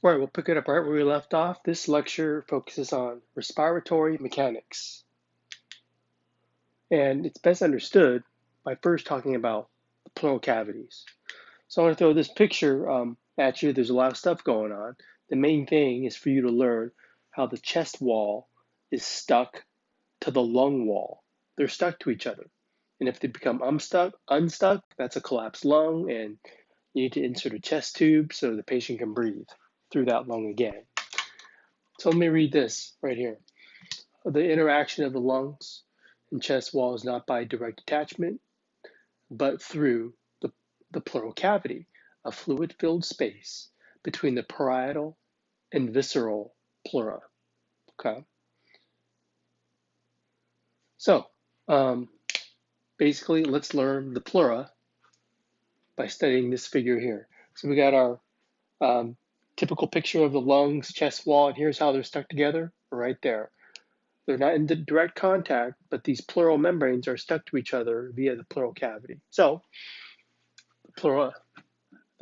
All right, we'll pick it up right where we left off. This lecture focuses on respiratory mechanics, and it's best understood by first talking about the pleural cavities. So I want to throw this picture at you. There's a lot of stuff going on. The main thing is for you to learn how the chest wall is stuck to the lung wall. They're stuck to each other. And if they become unstuck, that's a collapsed lung, and you need to insert a chest tube so the patient can breathe through that lung again. So let me read this right here. The interaction of the lungs and chest wall is not by direct attachment, but through the pleural cavity, a fluid-filled space between the parietal and visceral pleura. Okay. So basically, let's learn the pleura by studying this figure here. So we got our typical picture of the lungs, chest wall, and here's how they're stuck together right there. They're not in direct contact, but these pleural membranes are stuck to each other via the pleural cavity. So the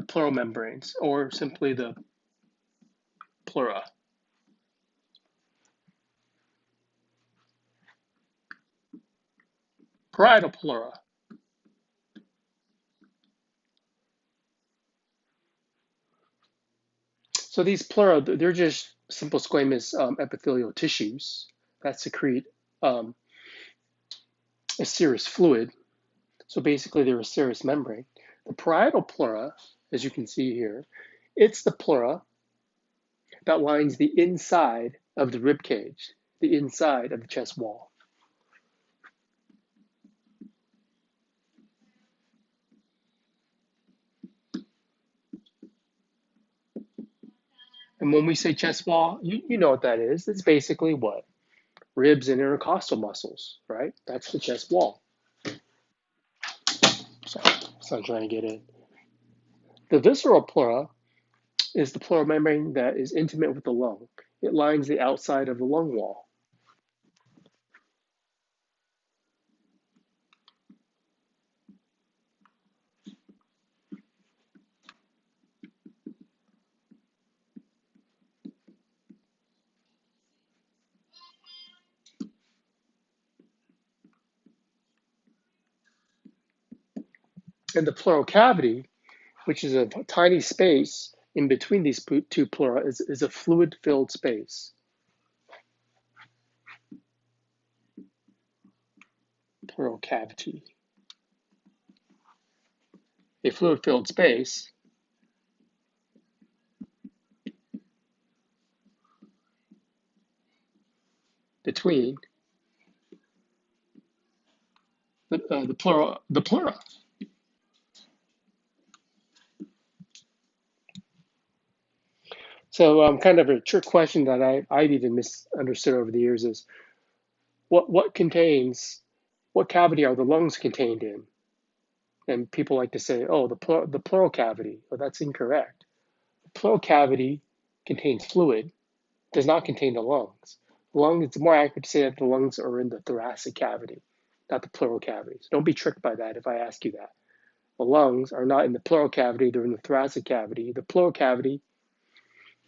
pleural membranes, or simply the pleura. Parietal pleura. So these pleura, they're just simple squamous epithelial tissues that secrete um, a serous fluid. So basically, they're a serous membrane. The parietal pleura, as you can see here, it's the pleura that lines the inside of the rib cage, the inside of the chest wall. And when we say chest wall, you know what that is. It's basically what? Ribs and intercostal muscles, right? That's the chest wall. So I'm trying to get in. The visceral pleura is the pleural membrane that is intimate with the lung. It lines the outside of the lung wall. And the pleural cavity, which is a tiny space in between these two pleura, is a fluid-filled space. Pleural cavity. A fluid-filled space between the pleura. So kind of a trick question that I've even misunderstood over the years is what contains, what cavity are the lungs contained in? And people like to say, oh, the pleural cavity. Well, that's incorrect. The pleural cavity contains fluid, does not contain the lungs. The lung, it's more accurate to say that the lungs are in the thoracic cavity, not the pleural cavity. So don't be tricked by that if I ask you that. The lungs are not in the pleural cavity, they're in the thoracic cavity. The pleural cavity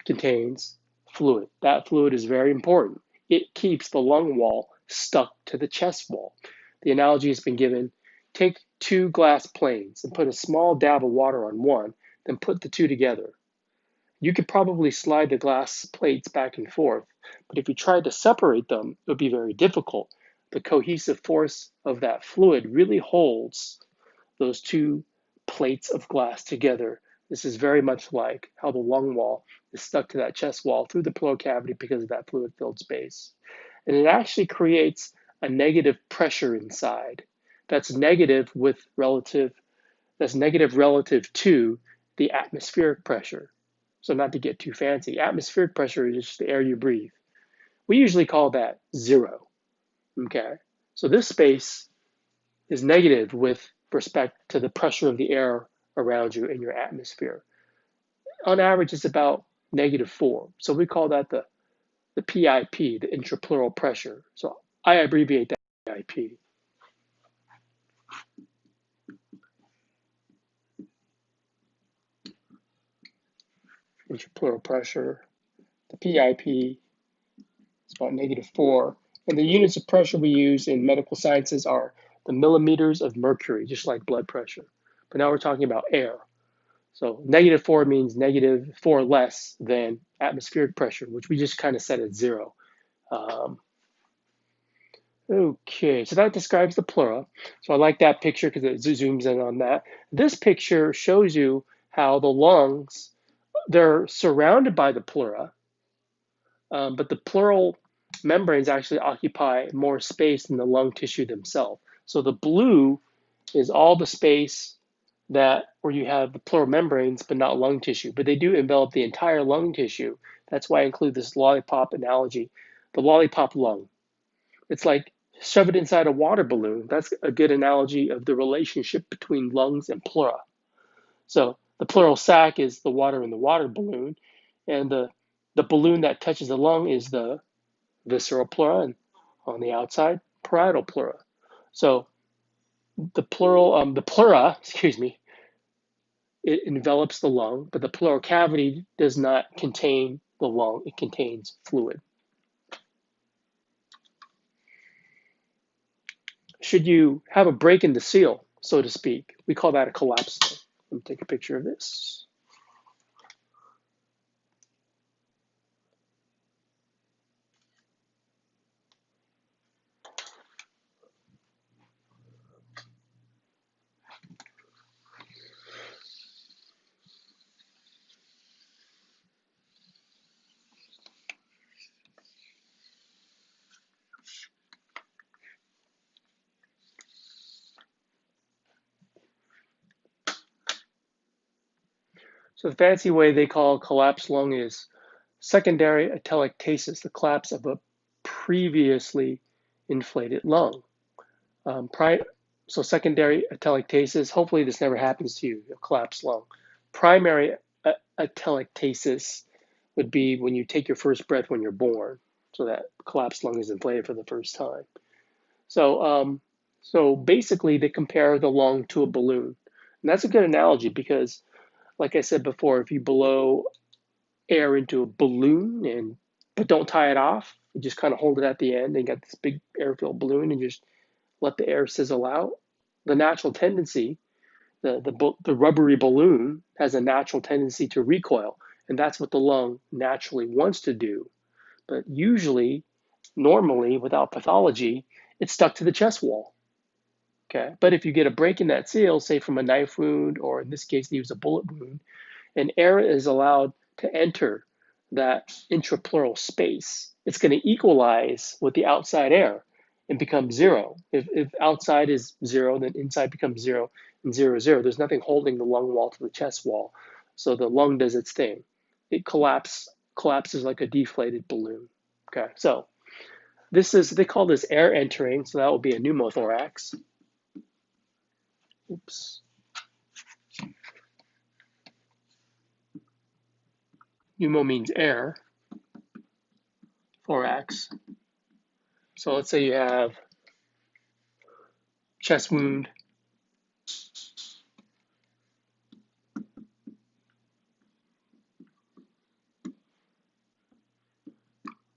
contains fluid. That fluid is very important. It keeps the lung wall stuck to the chest wall. The analogy has been given, take two glass planes and put a small dab of water on one, then put the two together. You could probably slide the glass plates back and forth, but if you tried to separate them, it would be very difficult. The cohesive force of that fluid really holds those two plates of glass together. This is very much like how the lung wall is stuck to that chest wall through the pleural cavity because of that fluid-filled space. And it actually creates a negative pressure inside. That's negative that's negative relative to the atmospheric pressure. So not to get too fancy, atmospheric pressure is just the air you breathe. We usually call that zero. Okay. So this space is negative with respect to the pressure of the air around you in your atmosphere. On average, it's about -4. So we call that the PIP, the intrapleural pressure. So I abbreviate that PIP. intrapleural pressure. The PIP is about -4. And the units of pressure we use in medical sciences are the millimeters of mercury, just like blood pressure. But now we're talking about air. So -4 means -4 less than atmospheric pressure, which we just kind of set at 0. Um, okay, so that describes the pleura. So I like that picture because it zooms in on that. This picture shows you how the lungs, they're surrounded by the pleura, but the pleural membranes actually occupy more space than the lung tissue themselves. So the blue is all the space that where you have the pleural membranes, but not lung tissue. But they do envelop the entire lung tissue. That's why I include this lollipop analogy, the lollipop lung. It's like shove it inside a water balloon. That's a good analogy of the relationship between lungs and pleura. So the pleural sac is the water in the water balloon, and the balloon that touches the lung is the visceral pleura, and on the outside, parietal pleura. So the pleura, excuse me, it envelops the lung, but the pleural cavity does not contain the lung. It contains fluid. Should you have a break in the seal, so to speak, we call that a collapse. Let me take a picture of this. So the fancy way they call collapsed lung is secondary atelectasis, the collapse of a previously inflated lung. So secondary atelectasis, hopefully this never happens to you, a collapsed lung. Primary atelectasis would be when you take your first breath when you're born. So that collapsed lung is inflated for the first time. So basically they compare the lung to a balloon. And that's a good analogy because, like I said before, if you blow air into a balloon but don't tie it off, you just kind of hold it at the end and get this big air-filled balloon and just let the air sizzle out. The natural tendency, the rubbery balloon has a natural tendency to recoil, and that's what the lung naturally wants to do. But usually, normally, without pathology, it's stuck to the chest wall. Okay, but if you get a break in that seal, say from a knife wound, or in this case, they use a bullet wound, and air is allowed to enter that intrapleural space, it's going to equalize with the outside air and become 0. If outside is 0, then inside becomes 0, and 0 is 0. There's nothing holding the lung wall to the chest wall. So the lung does its thing. It collapses like a deflated balloon. Okay, so they call this air entering, so that will be a pneumothorax. Oops. Pneumo means air, thorax. So let's say you have chest wound,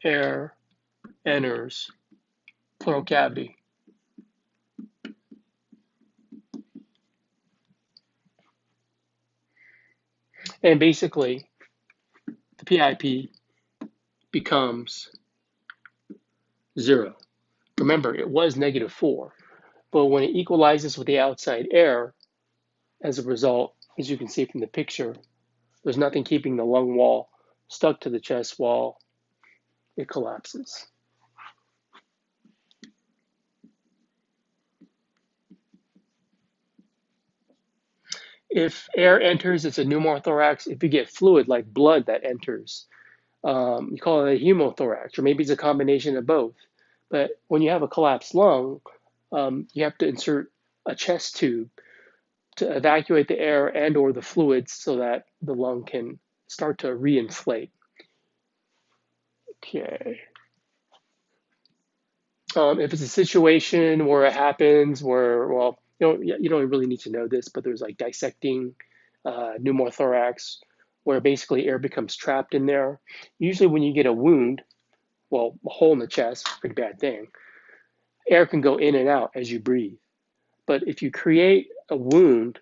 air enters pleural cavity. And basically, the PIP becomes 0. Remember, it was -4, but when it equalizes with the outside air, as a result, as you can see from the picture, there's nothing keeping the lung wall stuck to the chest wall. It collapses. If air enters, it's a pneumothorax. If you get fluid like blood that enters, you call it a hemothorax, or maybe it's a combination of both. But when you have a collapsed lung, you have to insert a chest tube to evacuate the air and or the fluids so that the lung can start to reinflate. Okay. If it's a situation where it happens where, well, you don't really need to know this, but there's like dissecting pneumothorax where basically air becomes trapped in there. Usually when you get a wound, well, a hole in the chest, pretty bad thing, air can go in and out as you breathe. But if you create a wound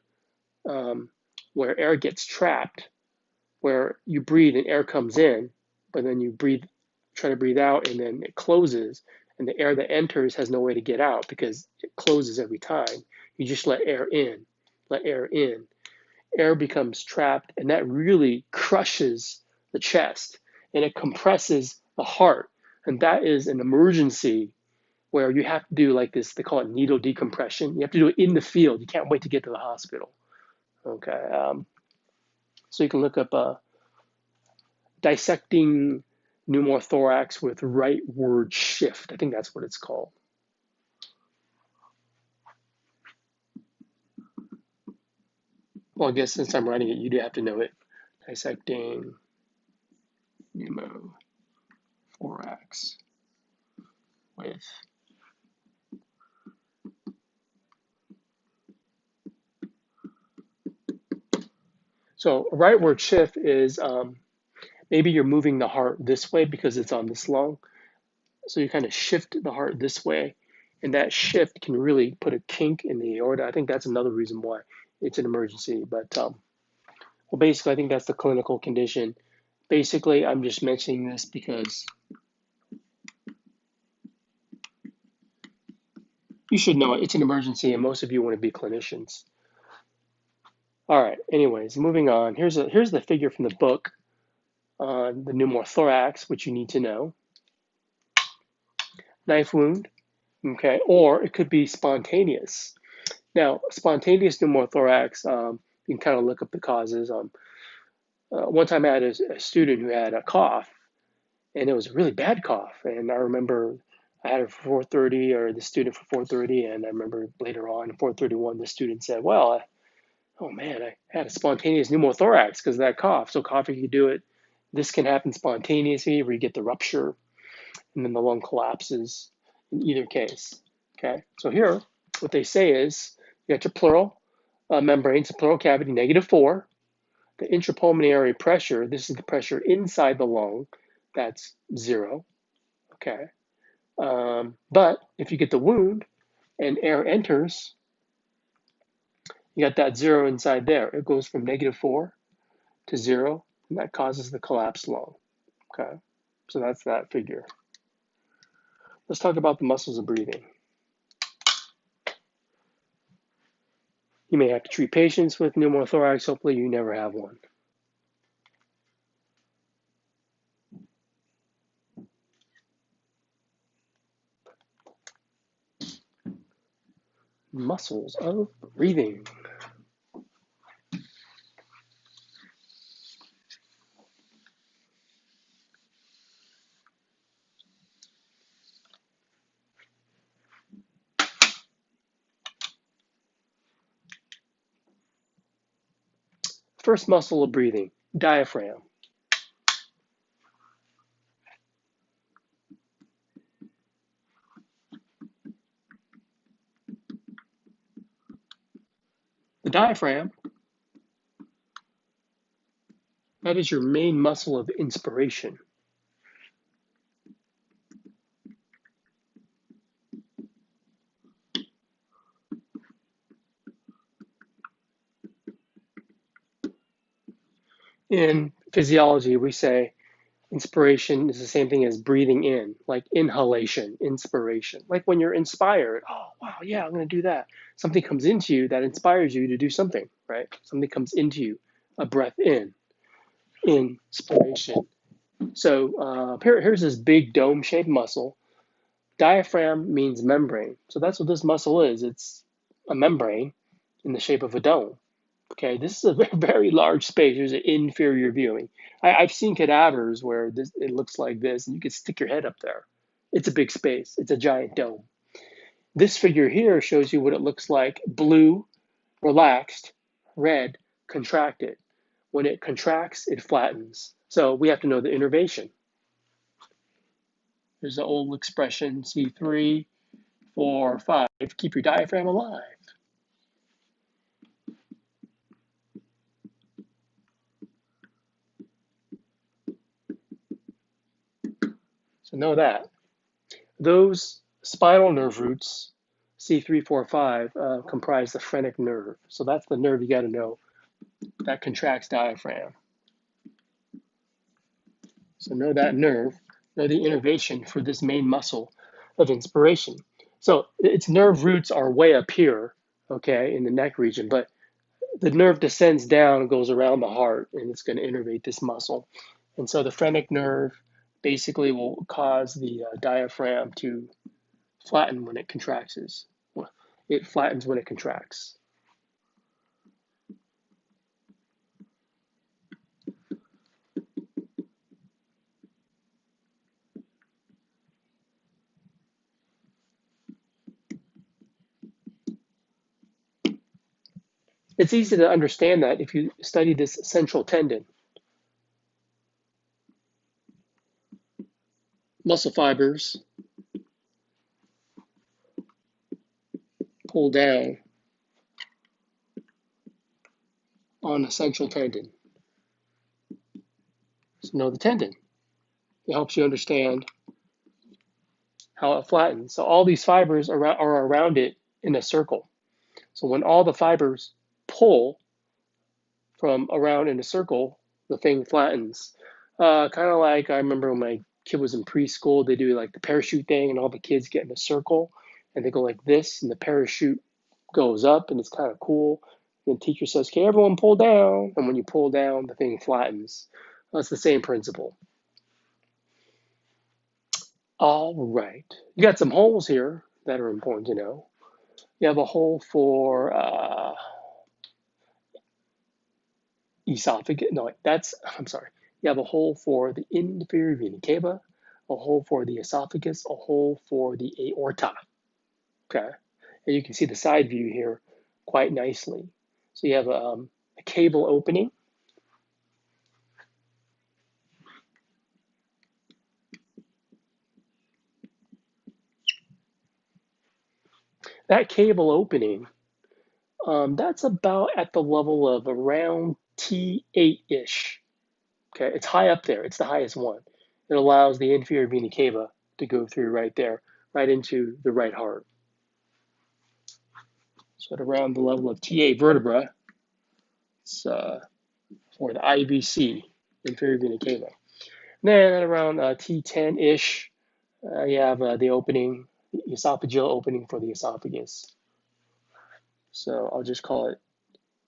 where air gets trapped, where you breathe and air comes in, but then you breathe, try to breathe out, and then it closes, and the air that enters has no way to get out because it closes every time. You just let air in, let air in. Air becomes trapped, and that really crushes the chest and it compresses the heart. And that is an emergency where you have to do like this, they call it needle decompression. You have to do it in the field. You can't wait to get to the hospital. Okay. So you can look up dissecting pneumothorax with rightward shift. I think that's what it's called. Well, I guess since I'm writing it, you do have to know it. Dissecting pneumothorax with so a rightward shift is maybe you're moving the heart this way because it's on this lung. So you kind of shift the heart this way, and that shift can really put a kink in the aorta. I think that's another reason why it's an emergency. But well, basically, I think that's the clinical condition. Basically, I'm just mentioning this because you should know it. It's an emergency, and most of you want to be clinicians. All right. Anyways, moving on. Here's the figure from the book on the pneumothorax, which you need to know. Knife wound, okay, or it could be spontaneous. Now, spontaneous pneumothorax, you can kind of look up the causes. One time I had a student who had a cough, and it was a really bad cough. And I remember I had her for 4:30, or the student for 4:30, and I remember later on, 4:31, the student said, "Well, oh man, I had a spontaneous pneumothorax because of that cough." So cough, you can do it. This can happen spontaneously, where you get the rupture, and then the lung collapses. In either case, okay. So here, what they say is, you got your pleural membranes, a pleural cavity, -4. The intrapulmonary pressure, this is the pressure inside the lung, that's 0, okay? But if you get the wound and air enters, you got that 0 inside there. It goes from -4 to 0, and that causes the collapsed lung, okay? So that's that figure. Let's talk about the muscles of breathing. You may have to treat patients with pneumothorax. Hopefully you never have one. Muscles of breathing. First muscle of breathing, diaphragm. The diaphragm, that is your main muscle of inspiration. In physiology, we say inspiration is the same thing as breathing in, like inhalation, inspiration. Like when you're inspired, oh, wow, yeah, I'm going to do that. Something comes into you that inspires you to do something, right? Something comes into you, a breath in, inspiration. So here's this big dome-shaped muscle. Diaphragm means membrane. So that's what this muscle is. It's a membrane in the shape of a dome. Okay, this is a very large space. There's an inferior viewing. I've seen cadavers where it looks like this, and you can stick your head up there. It's a big space. It's a giant dome. This figure here shows you what it looks like: blue, relaxed; red, contracted. When it contracts, it flattens. So we have to know the innervation. There's the old expression, C3, 4, 5, keep your diaphragm alive. So know that. Those spinal nerve roots, C3, 4, 5, comprise the phrenic nerve. So that's the nerve you got to know that contracts diaphragm. So know that nerve, know the innervation for this main muscle of inspiration. So its nerve roots are way up here, okay, in the neck region, but the nerve descends down, goes around the heart, and it's going to innervate this muscle. And so the phrenic nerve basically will cause the diaphragm to flatten when it contracts. It flattens when it contracts. It's easy to understand that if you study this central tendon. Muscle fibers pull down on a central tendon. So know the tendon. It helps you understand how it flattens. So all these fibers are around it in a circle. So when all the fibers pull from around in a circle, the thing flattens. Kind of like I remember when my kid was in preschool, they do like the parachute thing, and all the kids get in a circle, and they go like this, and the parachute goes up, and it's kind of cool. And the teacher says, "Okay, everyone pull down," and when you pull down, the thing flattens. That's the same principle. All right, you got some holes here that are important to know. You have a hole for esophagus. No, I'm sorry. You have a hole for the inferior vena cava, a hole for the esophagus, a hole for the aorta. Okay, and you can see the side view here quite nicely. So you have a cable opening. That cable opening, that's about at the level of around T8-ish. Okay, it's high up there. It's the highest one. It allows the inferior vena cava to go through right there, right into the right heart. So at around the level of T8 vertebra, it's for the IVC, inferior vena cava. Then at around T10-ish, you have the opening, the esophageal opening for the esophagus. So I'll just call it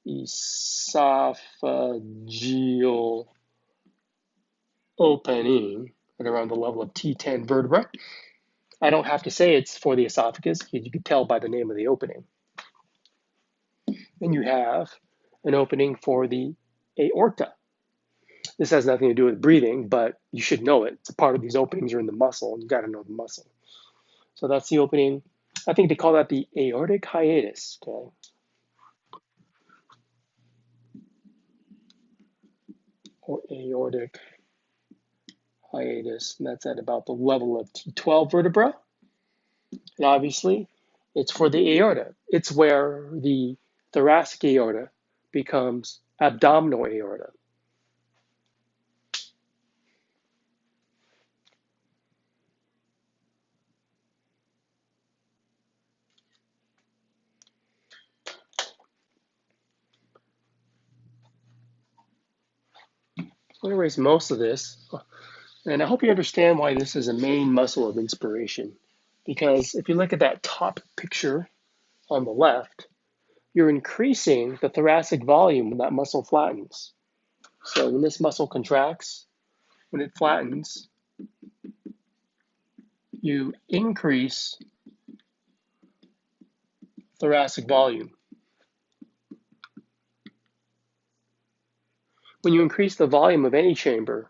esophageal opening at around the level of T10 vertebra. I don't have to say it's for the esophagus, because you can tell by the name of the opening. Then you have an opening for the aorta. This has nothing to do with breathing, but you should know it. It's a part of these openings are in the muscle, and you got to know the muscle. So that's the opening. I think they call that the aortic hiatus. Okay. Or aortic hiatus, and that's at about the level of T12 vertebra. And obviously, it's for the aorta. It's where the thoracic aorta becomes abdominal aorta. I'm going to erase most of this, and I hope you understand why this is a main muscle of inspiration. Because if you look at that top picture on the left, you're increasing the thoracic volume when that muscle flattens. So when this muscle contracts, when it flattens, you increase thoracic volume. When you increase the volume of any chamber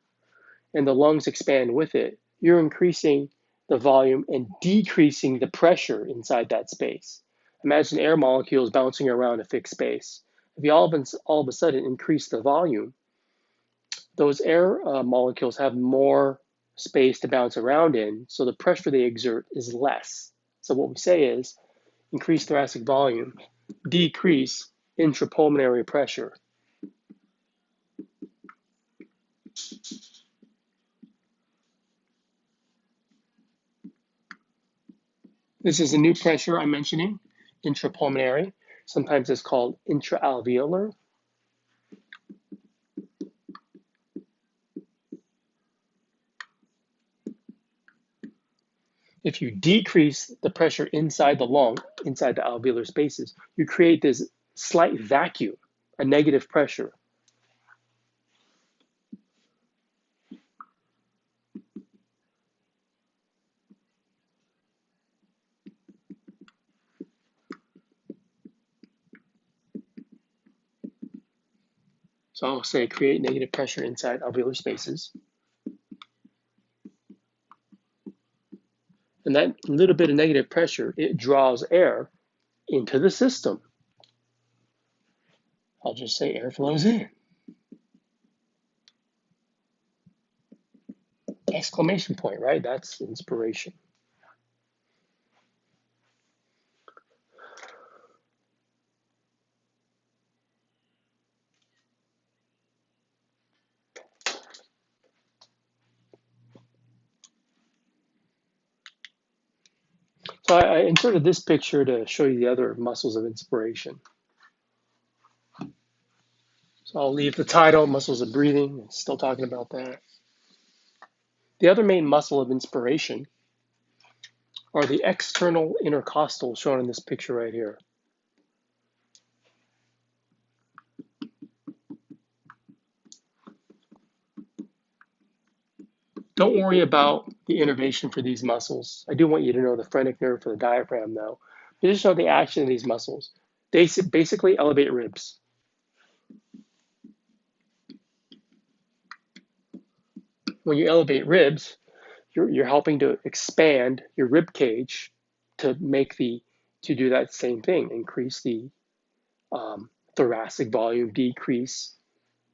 and the lungs expand with it, you're increasing the volume and decreasing the pressure inside that space. Imagine air molecules bouncing around a fixed space. If you all of a sudden increase the volume, those air molecules have more space to bounce around in, so the pressure they exert is less. So what we say is increase thoracic volume, decrease intrapulmonary pressure. This is a new pressure I'm mentioning, intrapulmonary. Sometimes it's called intraalveolar. If you decrease the pressure inside the lung, inside the alveolar spaces, you create this slight vacuum, a negative pressure. So I'll say create negative pressure inside alveolar spaces. And that little bit of negative pressure, it draws air into the system. I'll just say air flows in. Exclamation point, right? That's inspiration. So I inserted this picture to show you the other muscles of inspiration. So I'll leave the title, muscles of breathing, still talking about that. The other main muscle of inspiration are the external intercostals shown in this picture right here. Don't worry about the innervation for these muscles. I do want you to know the phrenic nerve for the diaphragm though. But just know the action of these muscles. They basically elevate ribs. When you elevate ribs, you're helping to expand your rib cage to do that same thing, increase the thoracic volume, decrease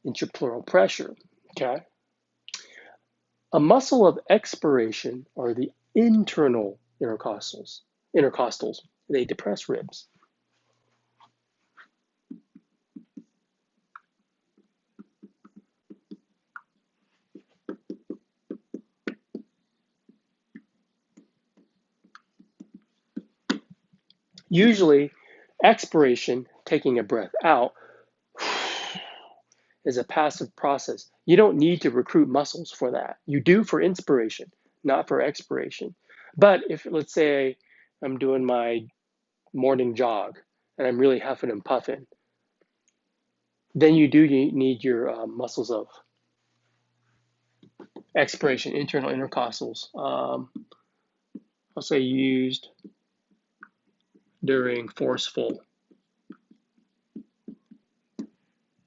intrapleural pressure. Okay. A muscle of expiration are the internal intercostals. Intercostals. They depress ribs. Usually, expiration, taking a breath out, is a passive process. You don't need to recruit muscles for that. You do for inspiration, not for expiration. But if, let's say, I'm doing my morning jog and I'm really huffing and puffing, then you do need your muscles of expiration, internal intercostals. I'll say used during forceful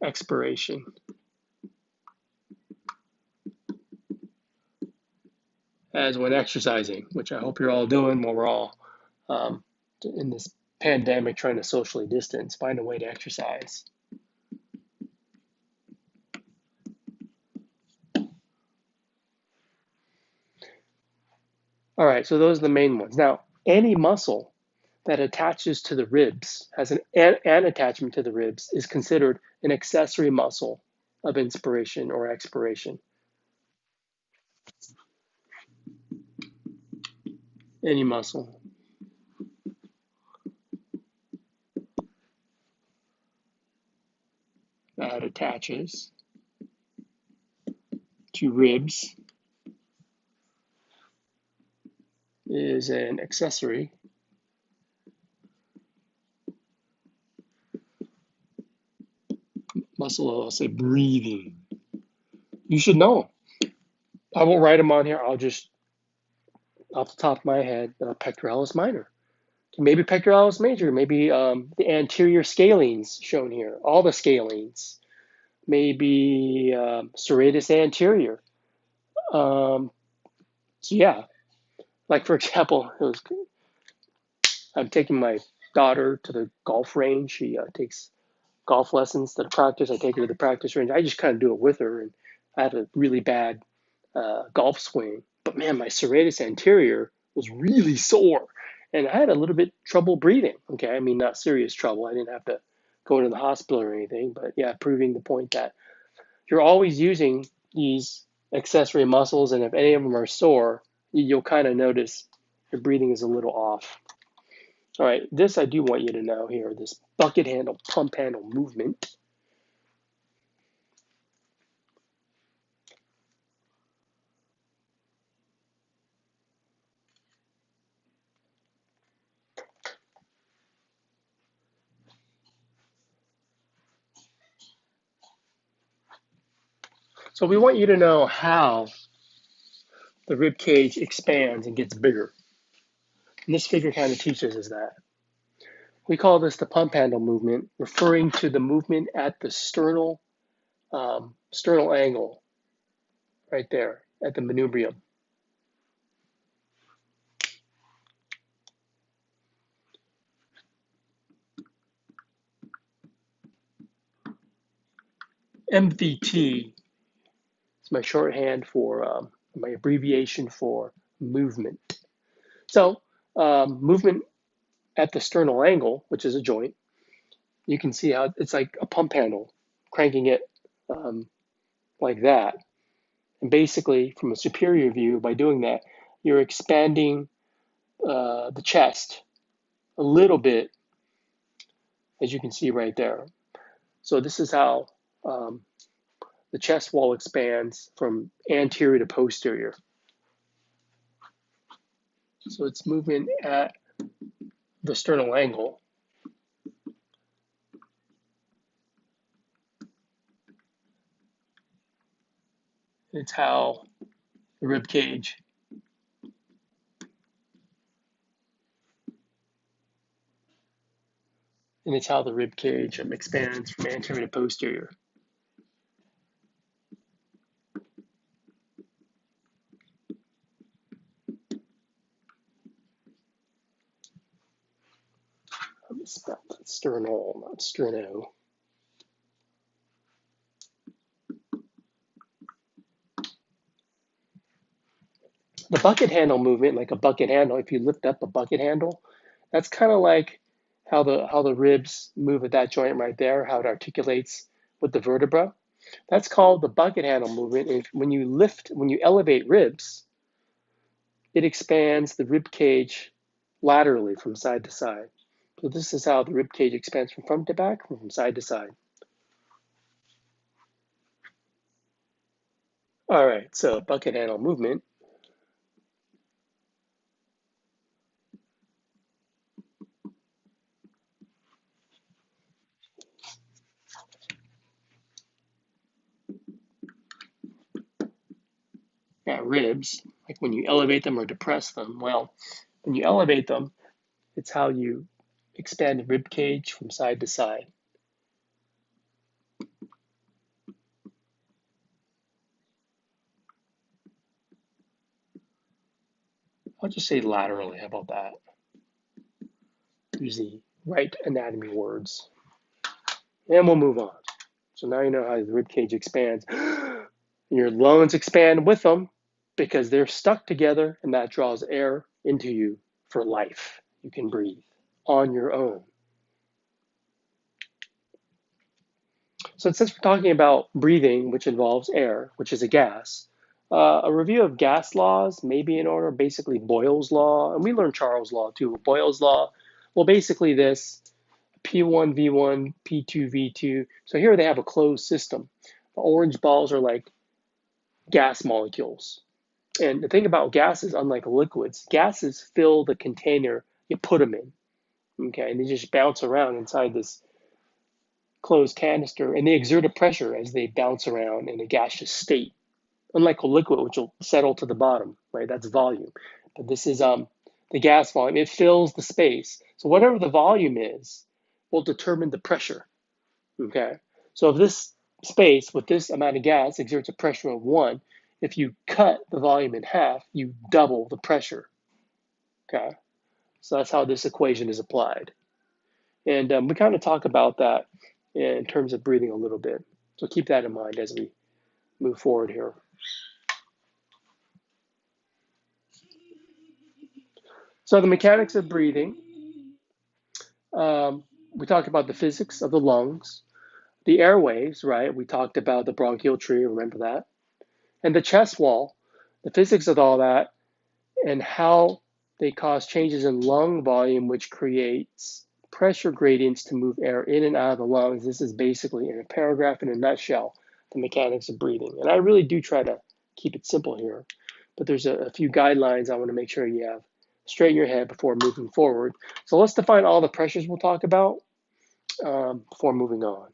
expiration, as when exercising, which I hope you're all doing while we're all in this pandemic trying to socially distance, find a way to exercise. All right, so those are the main ones. Now, any muscle that attaches to the ribs, has an attachment to the ribs, is considered an accessory muscle of inspiration or expiration. Any muscle that attaches to ribs is an accessory muscle. I'll say breathing. You should know them. I won't write them on here. I'll just, off the top of my head, pectoralis minor. Maybe pectoralis major. Maybe the anterior scalenes shown here. All the scalenes. Maybe serratus anterior. So yeah, like for example, I'm taking my daughter to the golf range. She takes golf lessons to the practice. I take her to the practice range. I just kind of do it with her, and I have a really bad golf swing. But man, my serratus anterior was really sore, and I had a little bit trouble breathing. Okay, I mean not serious trouble. I didn't have to go into the hospital or anything, but yeah, proving the point that you're always using these accessory muscles, and if any of them are sore, you'll kind of notice your breathing is a little off. All right, this I do want you to know here, this bucket handle, pump handle movement. So we want you to know how the rib cage expands and gets bigger. And this figure kind of teaches us that. We call this the pump handle movement, referring to the movement at the sternal angle right there at the manubrium. MVT is my shorthand for my abbreviation for movement. So movement at the sternal angle, which is a joint, you can see how it's like a pump handle, cranking it um, like that. And basically, from a superior view, by doing that, you're expanding the chest a little bit, as you can see right there. So this is how um, the chest wall expands from anterior to posterior. So it's movement at the sternal angle. It's how the rib cage expands from anterior to posterior. Let me spell that sternal, not sterno. The bucket handle movement, like a bucket handle, if you lift up a bucket handle, that's kind of like how the ribs move at that joint right there, how it articulates with the vertebra. That's called the bucket handle movement. And when you elevate ribs, it expands the rib cage laterally from side to side. So this is how the rib cage expands from front to back, from side to side. All right, so bucket handle movement. Got ribs, like when you elevate them or depress them. Well, when you elevate them, it's how you expand the rib cage from side to side. I'll just say laterally. How about that? Use the right anatomy words. And we'll move on. So now you know how the rib cage expands. Your lungs expand with them because they're stuck together, and that draws air into you for life. You can breathe on your own. So since we're talking about breathing, which involves air, which is a gas, a review of gas laws may be in order. Basically, Boyle's law, and we learned Charles' law too. Boyle's law, well, basically this: P1 V1, P2 V2. So here they have a closed system. The orange balls are like gas molecules. And the thing about gases, unlike liquids, gases fill the container you put them in. Okay, and they just bounce around inside this closed canister, and they exert a pressure as they bounce around in a gaseous state. Unlike a liquid, which will settle to the bottom, right? That's volume. But this is the gas volume. It fills the space. So whatever the volume is will determine the pressure. Okay. So if this space with this amount of gas exerts a pressure of 1, if you cut the volume in half, you double the pressure. Okay. So that's how this equation is applied. And we kind of talk about that in terms of breathing a little bit. So keep that in mind as we move forward here. So the mechanics of breathing, we talked about the physics of the lungs, the airways, right? We talked about the bronchial tree, remember that? And the chest wall, the physics of all that, and how They cause changes in lung volume, which creates pressure gradients to move air in and out of the lungs. This is basically, in a paragraph, in a nutshell, the mechanics of breathing. And I really do try to keep it simple here, but there's a few guidelines I want to make sure you have straight in your head before moving forward. So let's define all the pressures we'll talk about before moving on.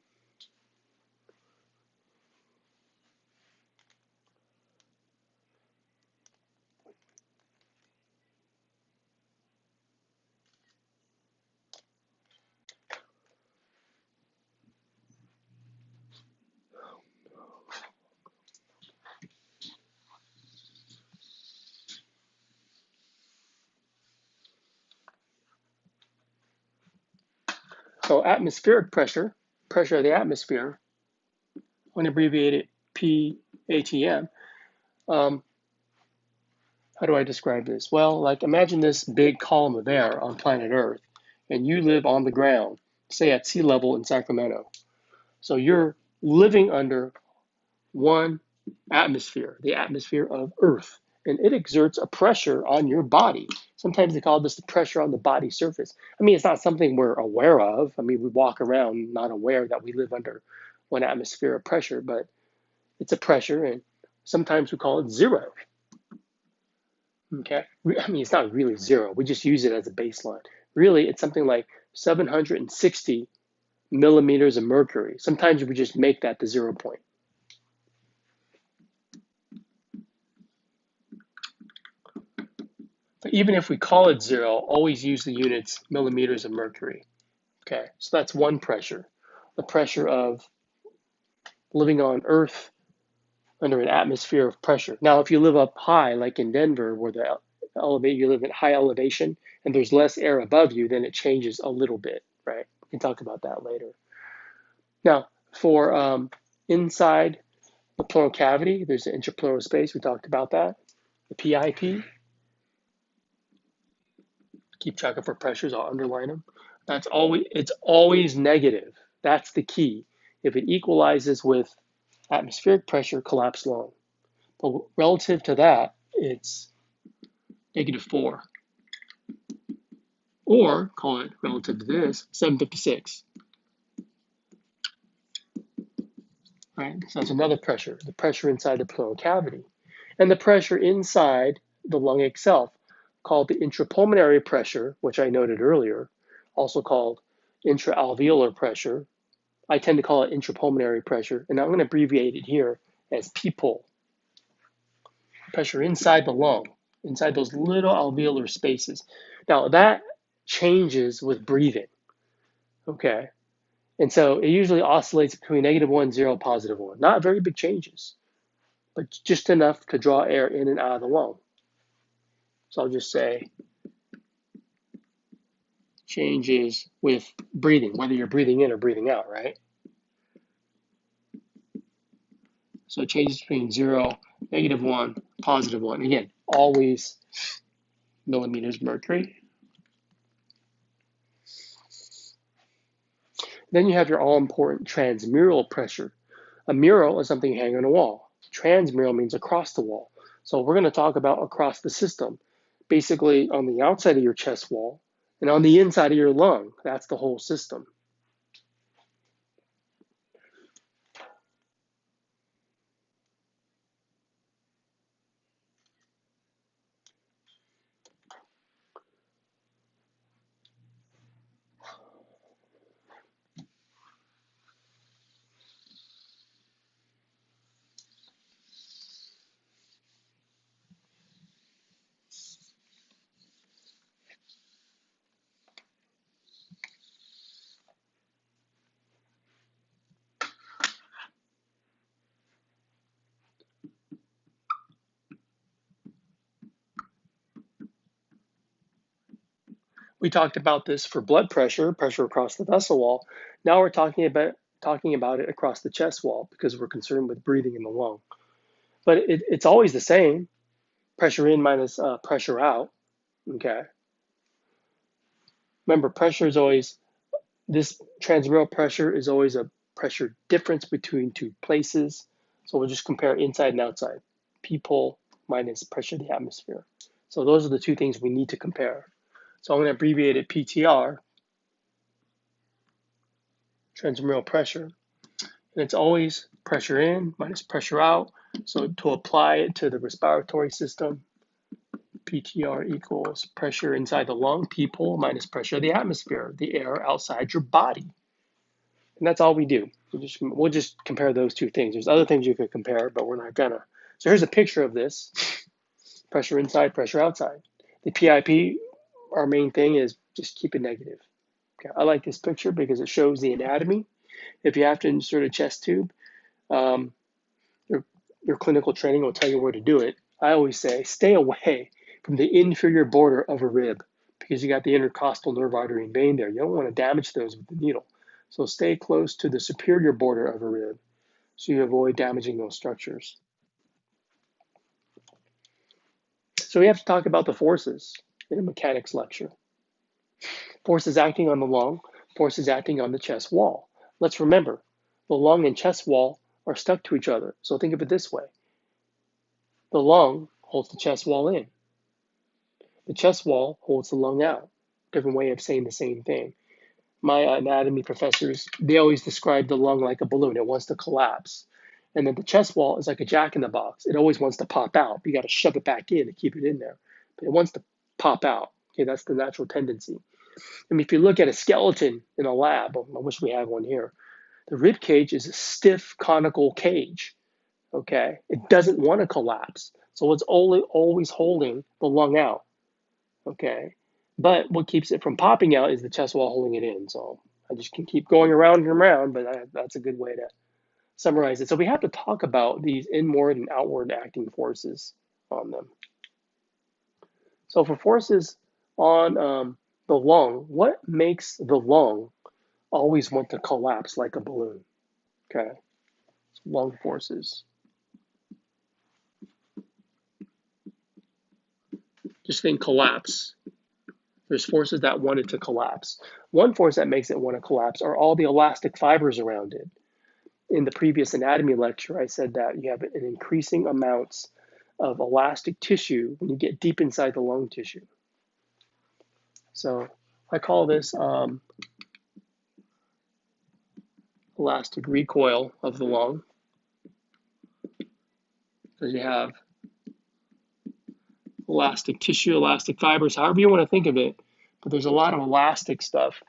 So atmospheric pressure, pressure of the atmosphere, I'm going to abbreviate it PATM. How do I describe this? Well, like imagine this big column of air on planet Earth, and you live on the ground, say at sea level in Sacramento. So you're living under one atmosphere, the atmosphere of Earth, and it exerts a pressure on your body. Sometimes they call this the pressure on the body surface. I mean, it's not something we're aware of. I mean, we walk around not aware that we live under one atmosphere of pressure, but it's a pressure, and sometimes we call it zero. Okay. I mean, it's not really zero. We just use it as a baseline. Really, it's something like 760 millimeters of mercury. Sometimes we just make that the 0 point. But even if we call it zero, always use the units millimeters of mercury. Okay, so that's one pressure. The pressure of living on Earth under an atmosphere of pressure. Now, if you live up high, like in Denver, where you live at high elevation and there's less air above you, then it changes a little bit, right? We can talk about that later. Now, for inside the pleural cavity, there's an intrapleural space. We talked about that. The PIP. Keep track of our pressures. I'll underline them. It's always negative. That's the key. If it equalizes with atmospheric pressure, collapse lung. But relative to that, it's -4. Or call it relative to this, 756. Right? So that's another pressure, the pressure inside the pleural cavity. And the pressure inside the lung itself, called the intrapulmonary pressure, which I noted earlier, also called intraalveolar pressure. I tend to call it intrapulmonary pressure, and I'm going to abbreviate it here as PPUL. Pressure inside the lung, inside those little alveolar spaces. Now that changes with breathing, okay? And so it usually oscillates between -1, 0, +1. Not very big changes, but just enough to draw air in and out of the lung. So I'll just say changes with breathing, whether you're breathing in or breathing out, right? So it changes between 0, -1, +1. Again, always millimeters mercury. Then you have your all-important transmural pressure. A mural is something you hang on a wall. Transmural means across the wall. So we're going to talk about across the system, basically on the outside of your chest wall and on the inside of your lung. That's the whole system. We talked about this for blood pressure, pressure across the vessel wall. Now we're talking about it across the chest wall because we're concerned with breathing in the lung. But it's always the same, pressure in minus pressure out, okay? Remember, this transmural pressure is always a pressure difference between two places. So we'll just compare inside and outside. PPUL minus pressure of the atmosphere. So those are the two things we need to compare. So I'm going to abbreviate it PTR, transmural pressure. And it's always pressure in minus pressure out. So to apply it to the respiratory system, PTR equals pressure inside the lung, people, minus pressure of the atmosphere, the air outside your body. And that's all we do. We'll just compare those two things. There's other things you could compare, but we're not gonna. So here's a picture of this. Pressure inside, pressure outside. The PIP, our main thing is just keep it negative. Okay. I like this picture because it shows the anatomy. If you have to insert a chest tube, um, your, your clinical training will tell you where to do it. I always say stay away from the inferior border of a rib because you got the intercostal nerve artery and vein there. You don't want to damage those with the needle. So stay close to the superior border of a rib so you avoid damaging those structures. So we have to talk about the forces in a mechanics lecture. Forces acting on the lung, forces acting on the chest wall. Let's remember, the lung and chest wall are stuck to each other. So think of it this way. The lung holds the chest wall in. The chest wall holds the lung out. Different way of saying the same thing. My anatomy professors, they always describe the lung like a balloon. It wants to collapse. And then the chest wall is like a jack in the box. It always wants to pop out. You got to shove it back in to keep it in there. But it wants to pop out. Okay, that's the natural tendency. I mean, if you look at a skeleton in a lab, I wish we had one here, the rib cage is a stiff conical cage. Okay, it doesn't want to collapse. So it's always holding the lung out. Okay, but what keeps it from popping out is the chest wall holding it in. So I just can keep going around and around, but that's a good way to summarize it. So we have to talk about these inward and outward acting forces on them. So for forces on the lung, what makes the lung always want to collapse like a balloon? Okay, so lung forces. Just think collapse. There's forces that want it to collapse. One force that makes it want to collapse are all the elastic fibers around it. In the previous anatomy lecture, I said that you have an increasing amounts of elastic tissue when you get deep inside the lung tissue. So I call this elastic recoil of the lung because you have elastic tissue, elastic fibers, however you want to think of it. But there's a lot of elastic stuff.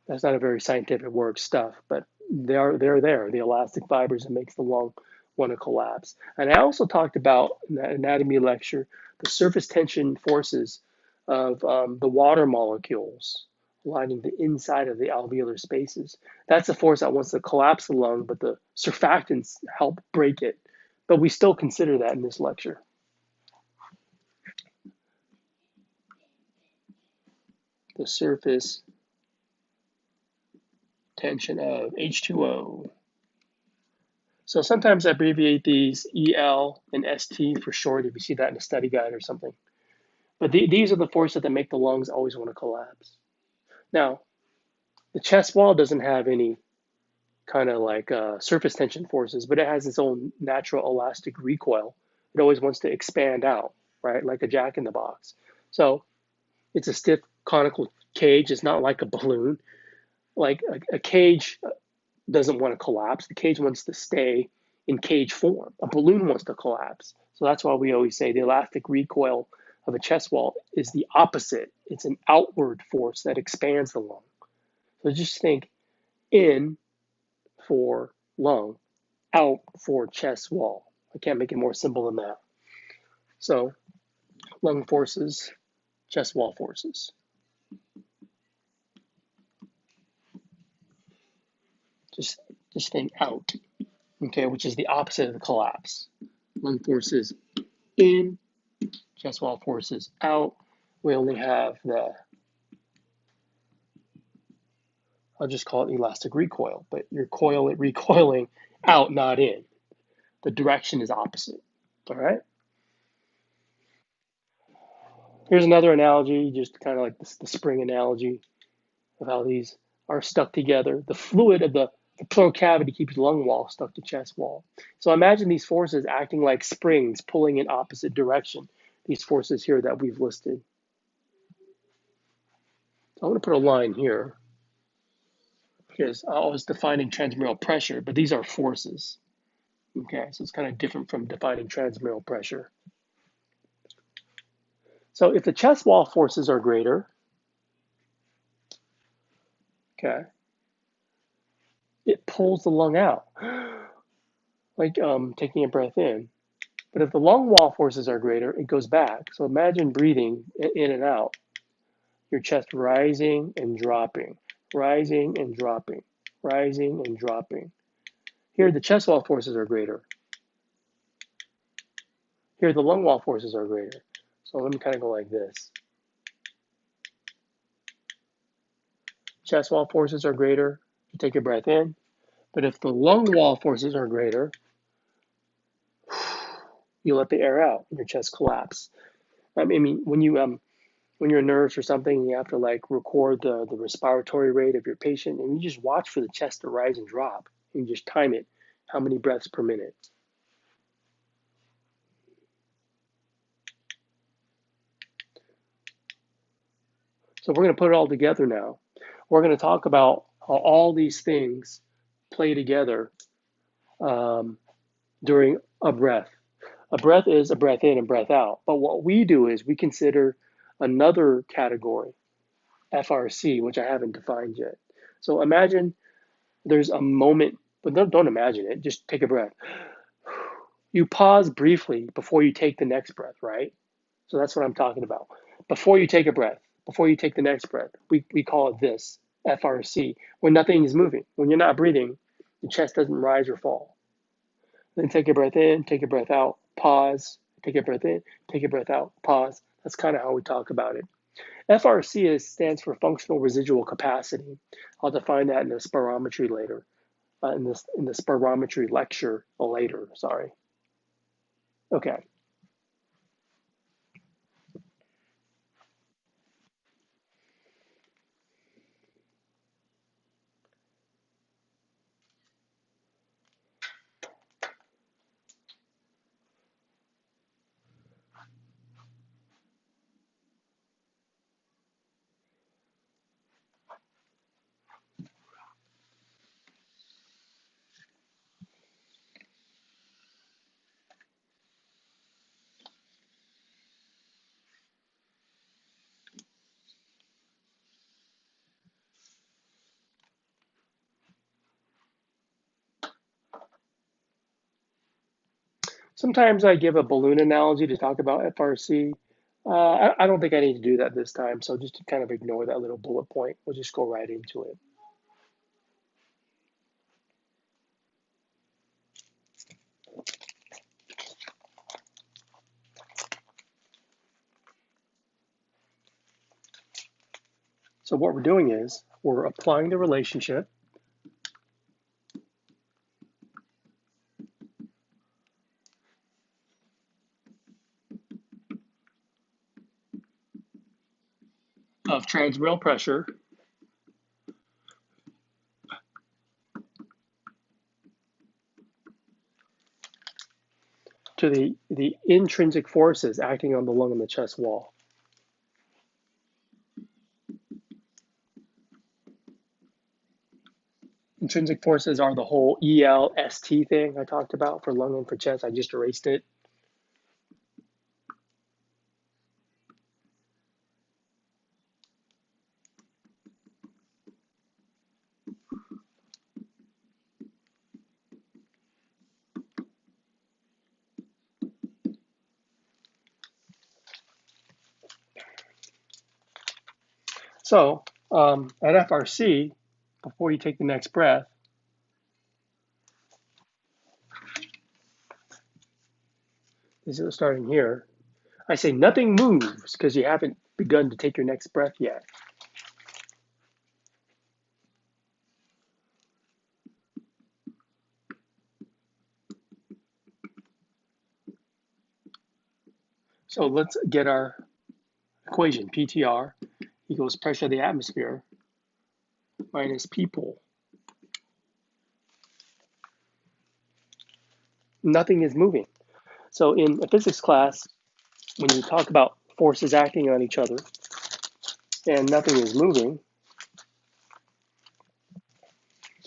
That's not a very scientific word, stuff, but they're there. The elastic fibers that makes the lung want to collapse. And I also talked about in that anatomy lecture the surface tension forces of the water molecules lining the inside of the alveolar spaces. That's a force that wants to collapse the lung, but the surfactants help break it. But we still consider that in this lecture. The surface tension of H2O. So sometimes I abbreviate these EL and ST for short if you see that in a study guide or something. But these are the forces that make the lungs always want to collapse. Now, the chest wall doesn't have any kind of like surface tension forces, but it has its own natural elastic recoil. It always wants to expand out, right? Like a jack in the box. So it's a stiff conical cage. It's not like a balloon. Like a cage doesn't want to collapse. The cage wants to stay in cage form. A balloon wants to collapse. So that's why we always say the elastic recoil of a chest wall is the opposite. It's an outward force that expands the lung. So just think in for lung, out for chest wall. I can't make it more simple than that. So lung forces, chest wall forces. Just think out, okay, which is the opposite of the collapse. Lung forces in, chest wall forces out. We only have I'll just call it elastic recoil, but you're recoiling out, not in. The direction is opposite, all right? Here's another analogy, just kind of like the spring analogy of how these are stuck together. The fluid of the pleural cavity keeps lung wall stuck to chest wall. So imagine these forces acting like springs pulling in opposite direction. these forces here that we've listed. So I'm going to put a line here because I was defining transmural pressure, but these are forces. Okay, so it's kind of different from defining transmural pressure. So if the chest wall forces are greater, okay, it pulls the lung out, like taking a breath in. But if the lung wall forces are greater, it goes back. So imagine breathing in and out, your chest rising and dropping, rising and dropping, rising and dropping. Here, the chest wall forces are greater. Here, the lung wall forces are greater. So let me kind of go like this. Chest wall forces are greater, you take a breath in. But if the lung wall forces are greater, you let the air out and your chest collapse. I mean, when you're a nurse or something, you have to like record the respiratory rate of your patient, and you just watch for the chest to rise and drop, and you just time it, how many breaths per minute. So we're going to put it all together now. We're going to talk about how all these things play together during a breath. A breath is a breath in and breath out. But what we do is we consider another category, FRC, which I haven't defined yet. So imagine there's a moment, but don't imagine it, just take a breath. You pause briefly before you take the next breath, right? So that's what I'm talking about. Before you take a breath, before you take the next breath, we call it this, FRC, when nothing is moving. When you're not breathing, the chest doesn't rise or fall. Then take a breath in, take a breath out, pause, take a breath in, take a breath out, pause. That's kind of how we talk about it. FRC stands for functional residual capacity. I'll define that in the spirometry later, in the spirometry lecture later, sorry. Okay. Sometimes I give a balloon analogy to talk about FRC. I don't think I need to do that this time, so just to kind of ignore that little bullet point, we'll just go right into it. So what we're doing is we're applying the relationship of transmural pressure to the intrinsic forces acting on the lung and the chest wall. Intrinsic forces are the whole ELST thing I talked about for lung and for chest. I just erased it. So at FRC, before you take the next breath, this is starting here, I say nothing moves because you haven't begun to take your next breath yet. So let's get our equation. PTR equals pressure of the atmosphere minus people. Nothing is moving. So in a physics class, when you talk about forces acting on each other and nothing is moving,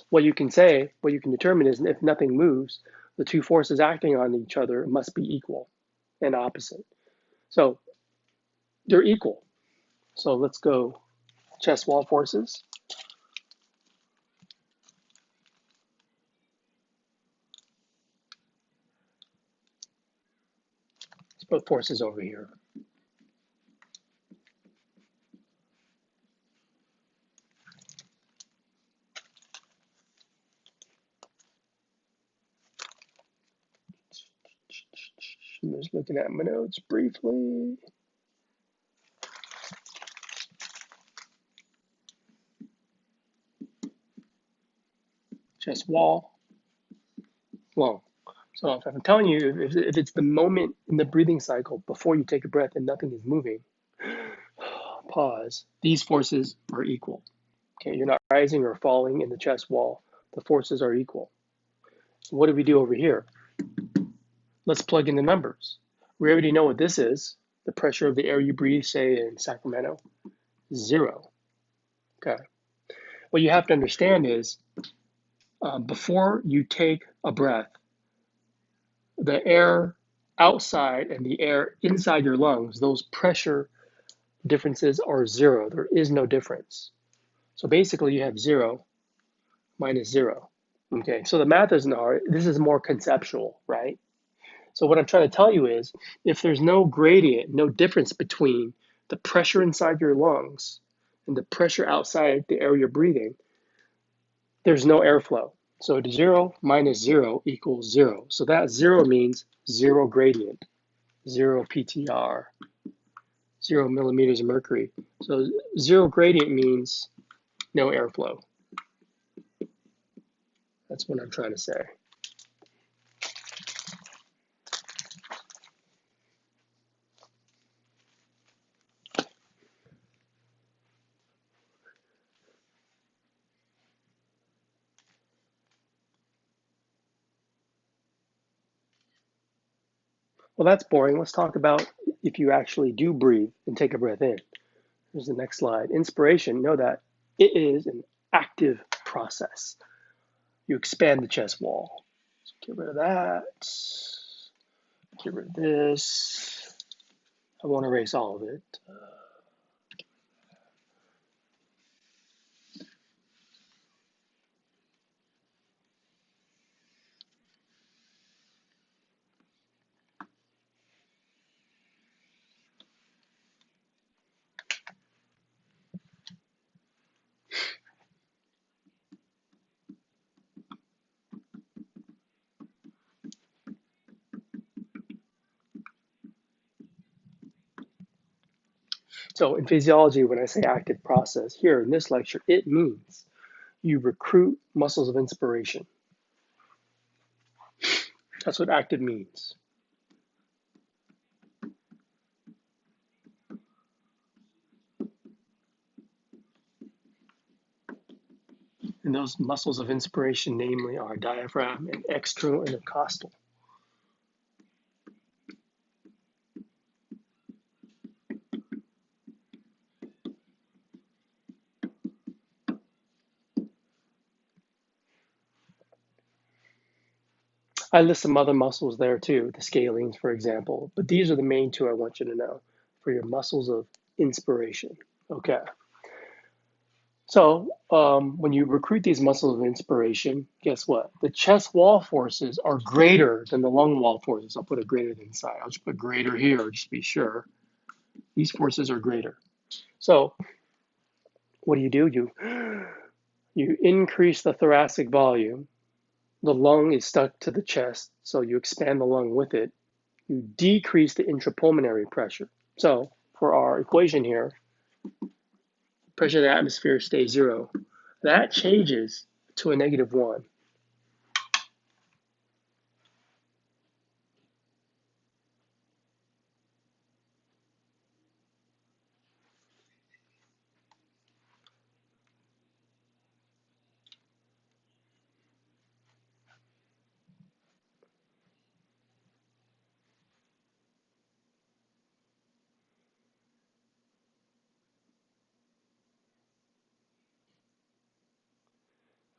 what you can say, what you can determine is if nothing moves, the two forces acting on each other must be equal and opposite. So they're equal. So let's go chest wall forces. Let's put forces over here. I'm just looking at my notes briefly. Chest wall, lung. So if I'm telling you, if it's the moment in the breathing cycle before you take a breath and nothing is moving, pause. These forces are equal. Okay, you're not rising or falling in the chest wall. The forces are equal. What do we do over here? Let's plug in the numbers. We already know what this is. The pressure of the air you breathe, say in Sacramento, 0. Okay. What you have to understand is before you take a breath, the air outside and the air inside your lungs, those pressure differences are 0. There is no difference. So basically, you have 0 minus 0. Okay, so the math isn't hard. This is more conceptual, right? So what I'm trying to tell you is if there's no gradient, no difference between the pressure inside your lungs and the pressure outside the air you're breathing, there's no airflow. So 0 minus 0 equals 0. So that 0 means 0 gradient, 0 PTR, 0 millimeters of mercury. So 0 gradient means no airflow. That's what I'm trying to say. Well, that's boring. Let's talk about if you actually do breathe and take a breath in. Here's the next slide. Inspiration, know that it is an active process. You expand the chest wall. So get rid of that. Get rid of this. I won't erase all of it. So in physiology, when I say active process, here in this lecture, it means you recruit muscles of inspiration. That's what active means. And those muscles of inspiration, namely, are diaphragm and external intercostal. I list some other muscles there too, the scalenes, for example, but these are the main two I want you to know for your muscles of inspiration. Okay. So when you recruit these muscles of inspiration, guess what? The chest wall forces are greater than the lung wall forces. I'll put a greater than sign. I'll just put greater here just to be sure. These forces are greater. So what do? You increase the thoracic volume. The lung is stuck to the chest, so you expand the lung with it. You decrease the intrapulmonary pressure. So for our equation here, pressure of the atmosphere stays 0. That changes to a -1.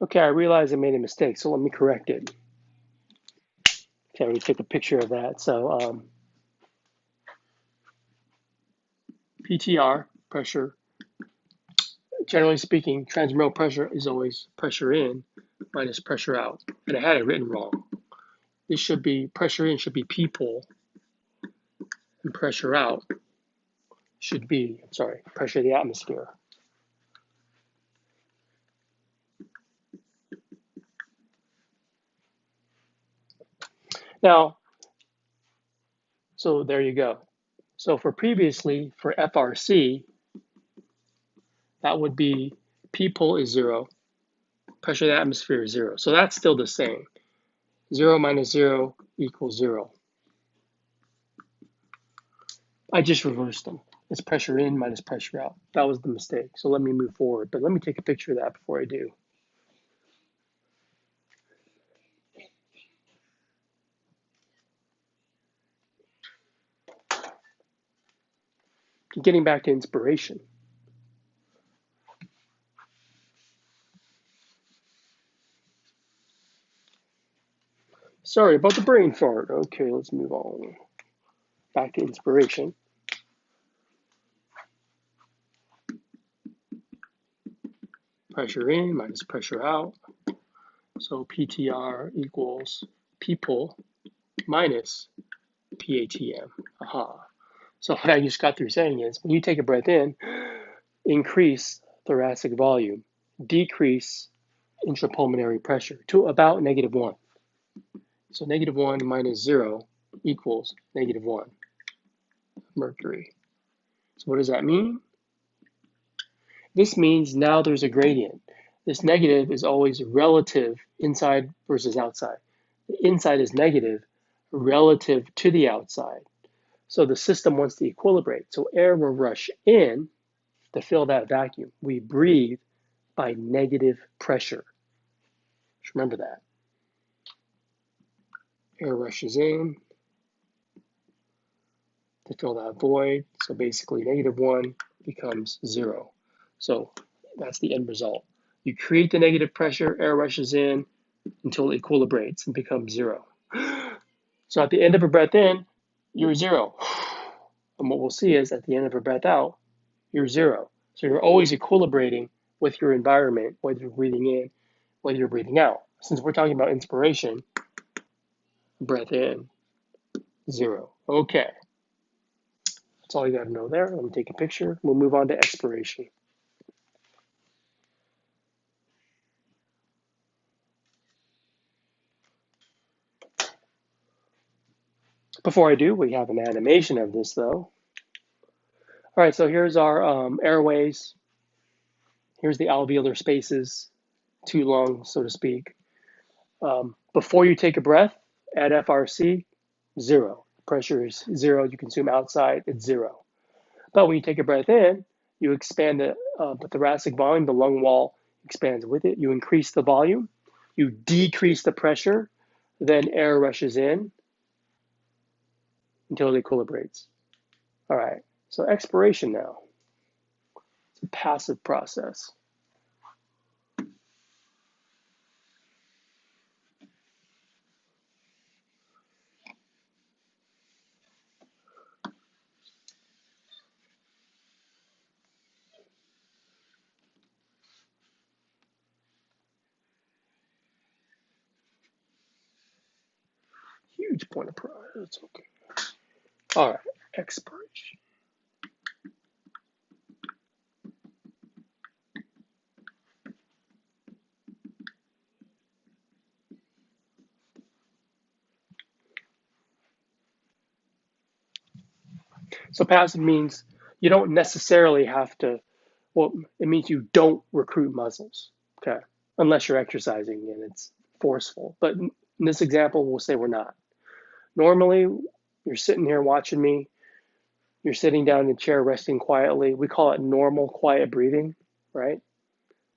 Okay, I realize I made a mistake, so let me correct it. Okay, we take a picture of that. So PTR, pressure, generally speaking, transmural pressure is always pressure in minus pressure out. And I had it written wrong. This should be, pressure in should be people, and pressure out should be, I'm sorry, pressure of the atmosphere. Now, so there you go. So for previously, for FRC, that would be people is 0, pressure of the atmosphere is 0. So that's still the same. 0 minus 0 equals 0. I just reversed them. It's pressure in minus pressure out. That was the mistake. So let me move forward. But let me take a picture of that before I do. Getting back to inspiration. Sorry about the brain fart. Okay, let's move on. Back to inspiration. Pressure in minus pressure out. So PTR equals people minus PATM. Aha. So what I just got through saying is when you take a breath in, increase thoracic volume, decrease intrapulmonary pressure to about -1. So -1 minus 0 equals -1 mercury. So what does that mean? This means now there's a gradient. This negative is always relative inside versus outside. The inside is negative relative to the outside. So the system wants to equilibrate. So air will rush in to fill that vacuum. We breathe by negative pressure. Just remember that. Air rushes in to fill that void. So basically -1 becomes 0. So that's the end result. You create the negative pressure, air rushes in until it equilibrates and becomes 0. So at the end of a breath in, you're 0. And what we'll see is at the end of a breath out, you're 0. So you're always equilibrating with your environment, whether you're breathing in, whether you're breathing out. Since we're talking about inspiration, breath in, 0. Okay. That's all you got to know there. Let me take a picture. We'll move on to expiration. Before I do, we have an animation of this though. All right, so here's our airways. Here's the alveolar spaces, two lungs, so to speak. Before you take a breath at FRC, 0. Pressure is 0. You consume outside, it's 0. But when you take a breath in, you expand the thoracic volume, the lung wall expands with it. You increase the volume, you decrease the pressure, then air rushes in until it equilibrates. All right, so expiration now. It's a passive process. Huge point of pride. That's okay. All right, expiration. So passive means you don't necessarily have to, well, it means you don't recruit muscles, okay? Unless you're exercising and it's forceful. But in this example, we'll say we're not. Normally, you're sitting here watching me, you're sitting down in a chair resting quietly. We call it normal quiet breathing, right?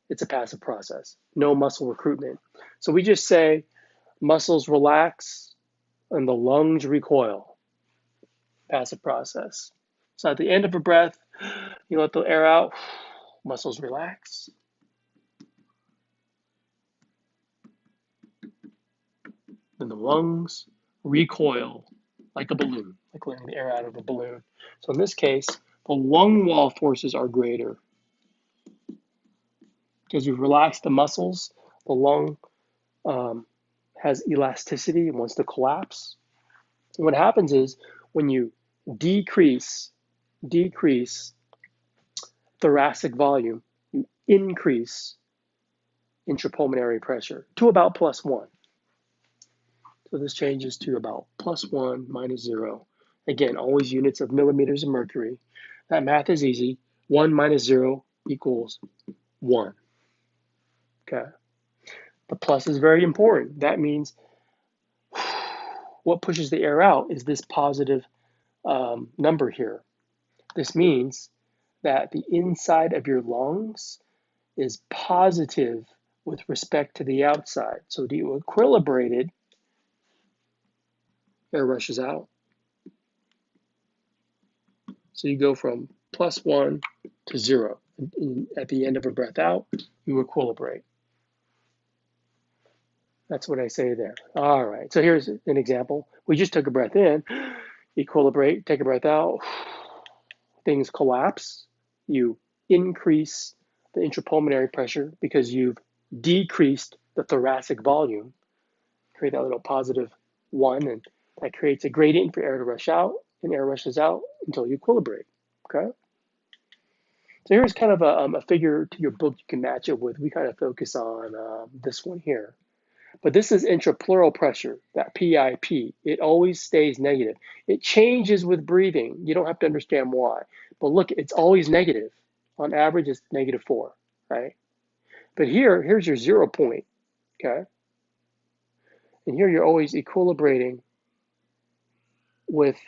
It's a passive process, no muscle recruitment. So we just say muscles relax and the lungs recoil, passive process. So at the end of a breath, you let the air out, muscles relax, Then the lungs recoil like a balloon, like letting the air out of a balloon. So in this case, the lung wall forces are greater because we've relaxed the muscles. The lung um, has elasticity and wants to collapse. And what happens is when you decrease thoracic volume, you increase intrapulmonary pressure to about +1. So this changes to about +1 -0. Again, always units of millimeters of mercury. That math is easy. 1 minus 0 equals 1. Okay. The plus is very important. That means what pushes the air out is this positive number here. This means that the inside of your lungs is positive with respect to the outside. So deequilibrated, air rushes out. So you go from +1 to 0. At the end of a breath out, you equilibrate. That's what I say there. All right, so here's an example. We just took a breath in, equilibrate, take a breath out, things collapse. You increase the intrapulmonary pressure because you've decreased the thoracic volume. Create that little +1, and that creates a gradient for air to rush out, and air rushes out until you equilibrate. Okay. So here's kind of a figure to your book you can match it with. We kind of focus on this one here. But this is intrapleural pressure, that PIP. It always stays negative. It changes with breathing. You don't have to understand why. But look, it's always negative. On average, it's -4, right? But here's your 0 point, okay? And here you're always equilibrating with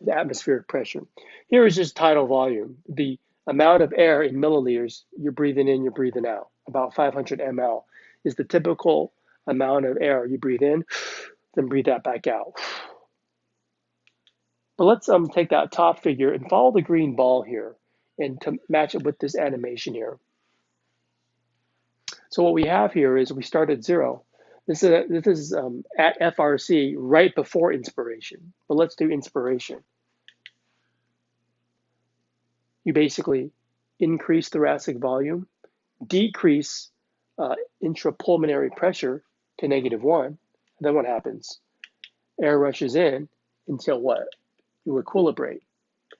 the atmospheric pressure. Here is just tidal volume, the amount of air in milliliters you're breathing in, you're breathing out. About 500 ml is the typical amount of air you breathe in, then breathe that back out. But let's take that top figure and follow the green ball here and to match it with this animation here. So what we have here is we start at 0. This is at FRC right before inspiration. But let's do inspiration. You basically increase thoracic volume, decrease intrapulmonary pressure to -1. Then what happens? Air rushes in until what? You equilibrate.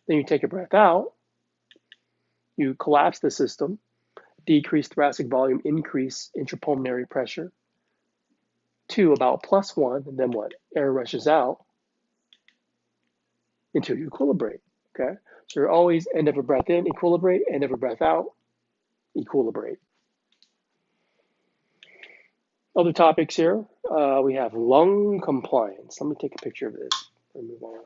Then you take a breath out, you collapse the system, decrease thoracic volume, increase intrapulmonary pressure to about +1, and then what? Air rushes out until you equilibrate. Okay? So you're always end of a breath in, equilibrate, end of a breath out, equilibrate. Other topics here, we have lung compliance. Let me take a picture of this and move on.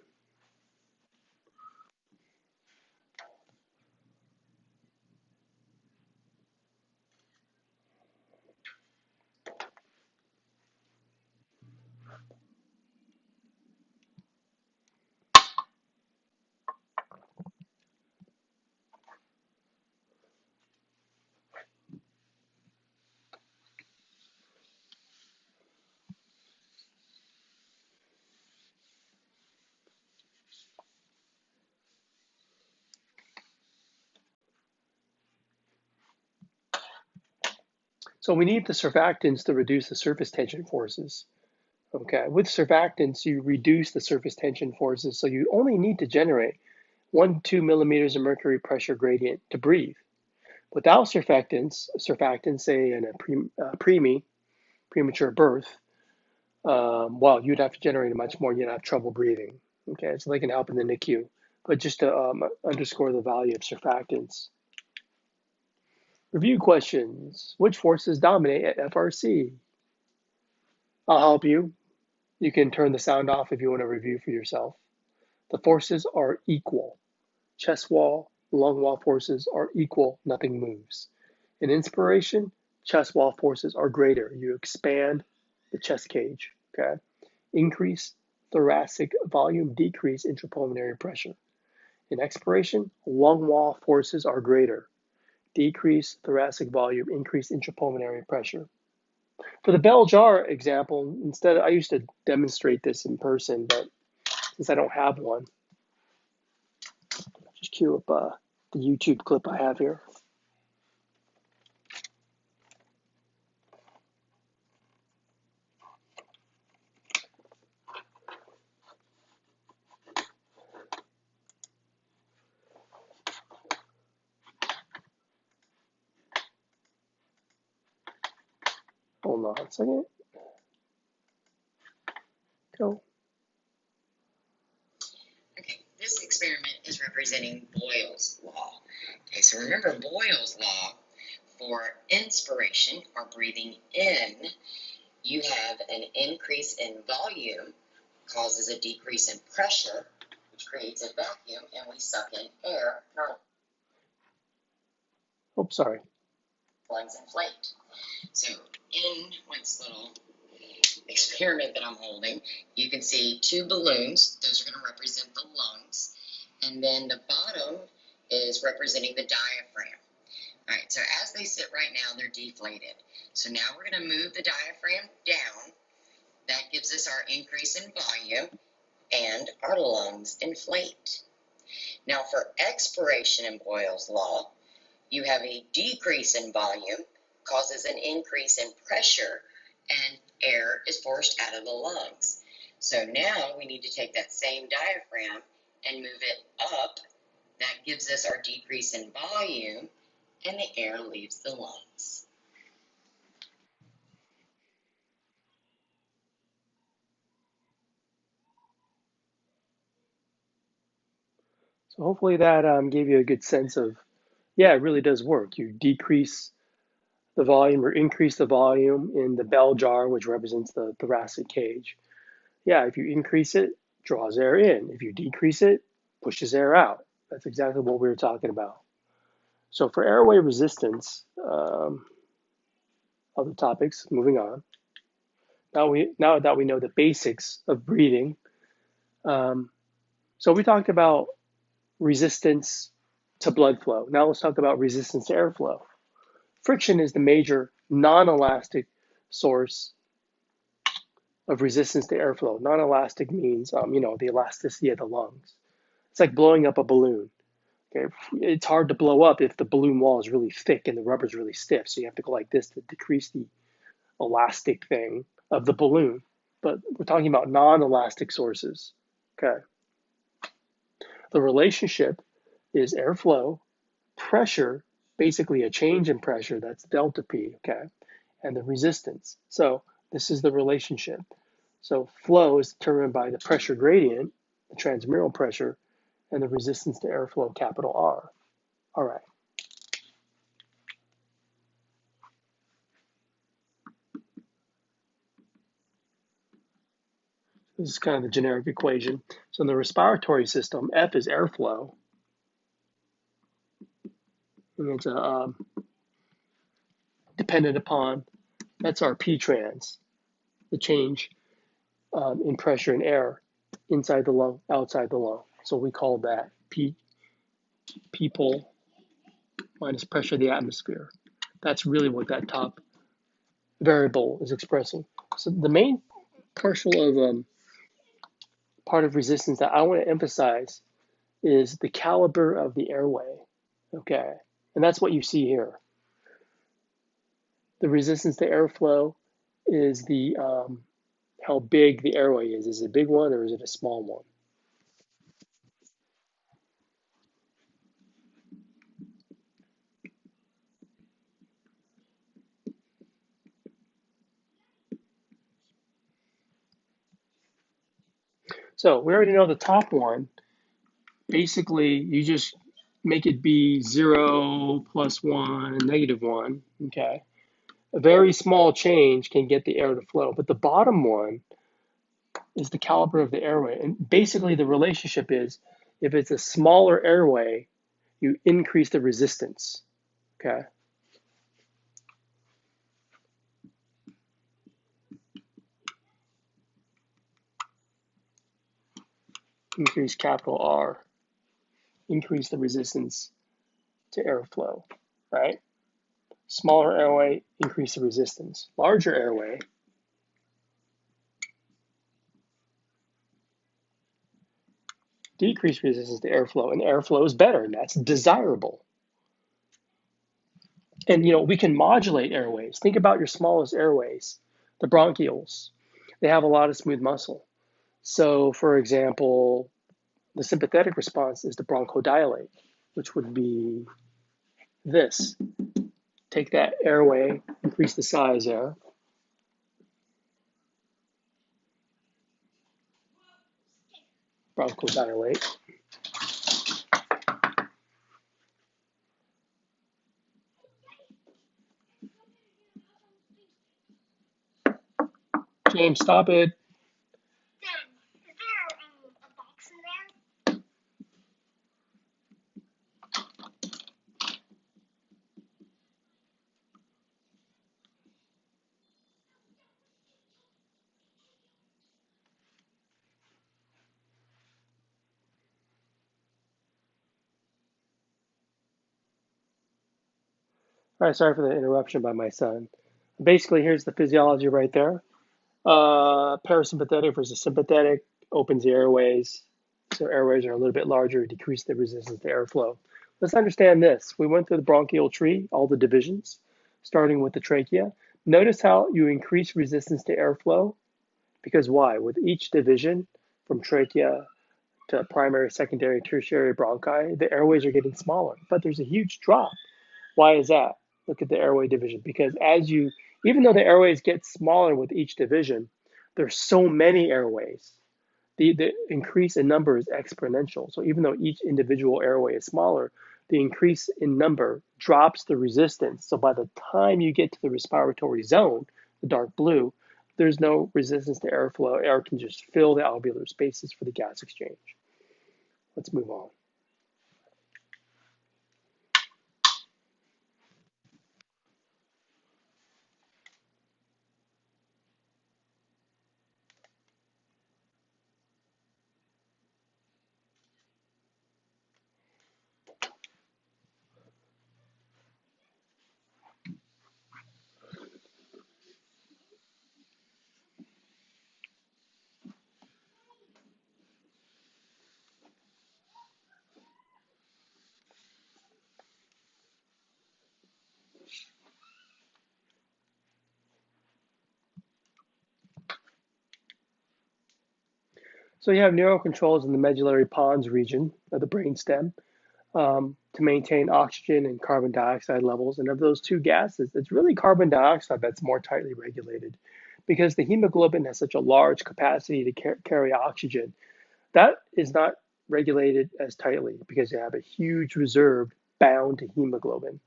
So we need the surfactants to reduce the surface tension forces. Okay, with surfactants, you reduce the surface tension forces, so you only need to generate 1 to 2 millimeters of mercury pressure gradient to breathe. Without surfactants, say in a premature birth, well, you'd have to generate much more, you'd have trouble breathing. Okay, so they can help in the NICU. But just to underscore the value of surfactants. Review questions. Which forces dominate at FRC? I'll help you. You can turn the sound off if you want to review for yourself. The forces are equal. Chest wall, lung wall forces are equal, nothing moves. In inspiration, chest wall forces are greater. You expand the chest cage, okay? Increase thoracic volume, decrease intrapulmonary pressure. In expiration, lung wall forces are greater. Decrease thoracic volume, increase intrapulmonary pressure. For the bell jar example, instead, I used to demonstrate this in person, but since I don't have one, just cue up the YouTube clip I have here. Hold on a second. Go. Okay, this experiment is representing Boyle's law. Okay, so remember Boyle's law for inspiration or breathing in, you have an increase in volume causes a decrease in pressure, which creates a vacuum, and we suck in air and our Sorry. lungs inflate. So in this little experiment that I'm holding, you can see two balloons. Those are going to represent the lungs. And then the bottom is representing the diaphragm. All right, so as they sit right now, they're deflated. So now we're going to move the diaphragm down. That gives us our increase in volume, and our lungs inflate. Now for expiration in Boyle's law, you have a decrease in volume, causes an increase in pressure, and air is forced out of the lungs. So now we need to take that same diaphragm and move it up. That gives us our decrease in volume, and the air leaves the lungs. So hopefully that gave you a good sense of, yeah, it really does work. You decrease the volume or increase the volume in the bell jar, which represents the thoracic cage. Yeah, if you increase it, draws air in. If you decrease it, pushes air out. That's exactly what we were talking about. So for airway resistance, other topics, moving on. Now that we know the basics of breathing, so we talked about resistance to blood flow. Now let's talk about resistance to airflow. Friction is the major non-elastic source of resistance to airflow. Non-elastic means, the elasticity of the lungs. It's like blowing up a balloon. Okay, it's hard to blow up if the balloon wall is really thick and the rubber is really stiff. So you have to go like this to decrease the elastic thing of the balloon. But we're talking about non-elastic sources. Okay, the relationship is airflow, pressure, basically a change in pressure. That's delta P. Okay, and the resistance. So this is the relationship. So flow is determined by the pressure gradient, the transmural pressure, and the resistance to airflow, capital R. All right. This is kind of the generic equation. So in the respiratory system, F is airflow, and it's dependent upon, that's our P trans, the change in pressure in air inside the lung, outside the lung. So we call that people minus pressure of the atmosphere. That's really what that top variable is expressing. So the main partial of part of resistance that I want to emphasize is the caliber of the airway. Okay, and that's what you see here. The resistance to airflow is the how big the airway is. Is it a big one or is it a small one? So we already know the top one. Basically, you just make it be 0, +1, -1. Okay. A very small change can get the air to flow, but the bottom one is the caliber of the airway. And basically, the relationship is if it's a smaller airway, you increase the resistance. Okay. Increase capital R, increase the resistance to airflow, right? Smaller airway, increase the resistance. Larger airway, decrease resistance to airflow, and airflow is better, and that's desirable. And we can modulate airways. Think about your smallest airways, the bronchioles. They have a lot of smooth muscle. So, for example, the sympathetic response is to bronchodilate, which would be this. Take that airway, increase the size there. Bronchodilate. James, stop it. All right, sorry for the interruption by my son. Basically, here's the physiology right there. Parasympathetic versus sympathetic opens the airways. So airways are a little bit larger, decrease the resistance to airflow. Let's understand this. We went through the bronchial tree, all the divisions, starting with the trachea. Notice how you increase resistance to airflow. Because why? With each division, from trachea to primary, secondary, tertiary bronchi, the airways are getting smaller, but there's a huge drop. Why is that? Look at the airway division. Because even though the airways get smaller with each division, there's so many airways. The increase in number is exponential. So even though each individual airway is smaller, the increase in number drops the resistance. So by the time you get to the respiratory zone, the dark blue, there's no resistance to airflow. Air can just fill the alveolar spaces for the gas exchange. Let's move on. So you have neurocontrols in the medullary pons region of the brainstem to maintain oxygen and carbon dioxide levels. And of those two gases, it's really carbon dioxide that's more tightly regulated because the hemoglobin has such a large capacity to carry oxygen. That is not regulated as tightly because you have a huge reserve bound to hemoglobin.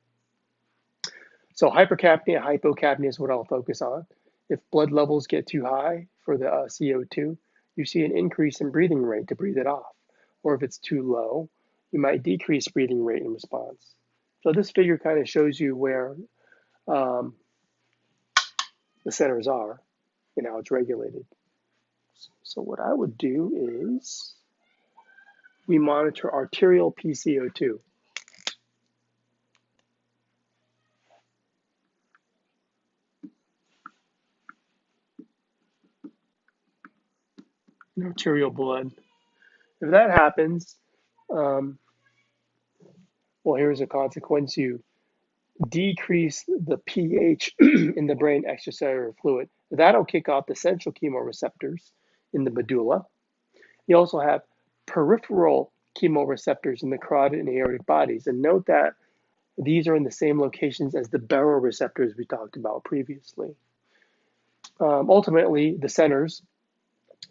So hypercapnia, hypocapnia is what I'll focus on. If blood levels get too high for the CO2, you see an increase in breathing rate to breathe it off. Or if it's too low, you might decrease breathing rate in response. So this figure kind of shows you where um, the centers are and how it's regulated. So what I would do is we monitor arterial PCO2. Arterial blood. If that happens, um, well, here's a consequence. You decrease the pH in the brain extracellular fluid. That'll kick off the central chemoreceptors in the medulla. You also have peripheral chemoreceptors in the carotid and aortic bodies. And note that these are in the same locations as the baroreceptors we talked about previously. Ultimately, the centers,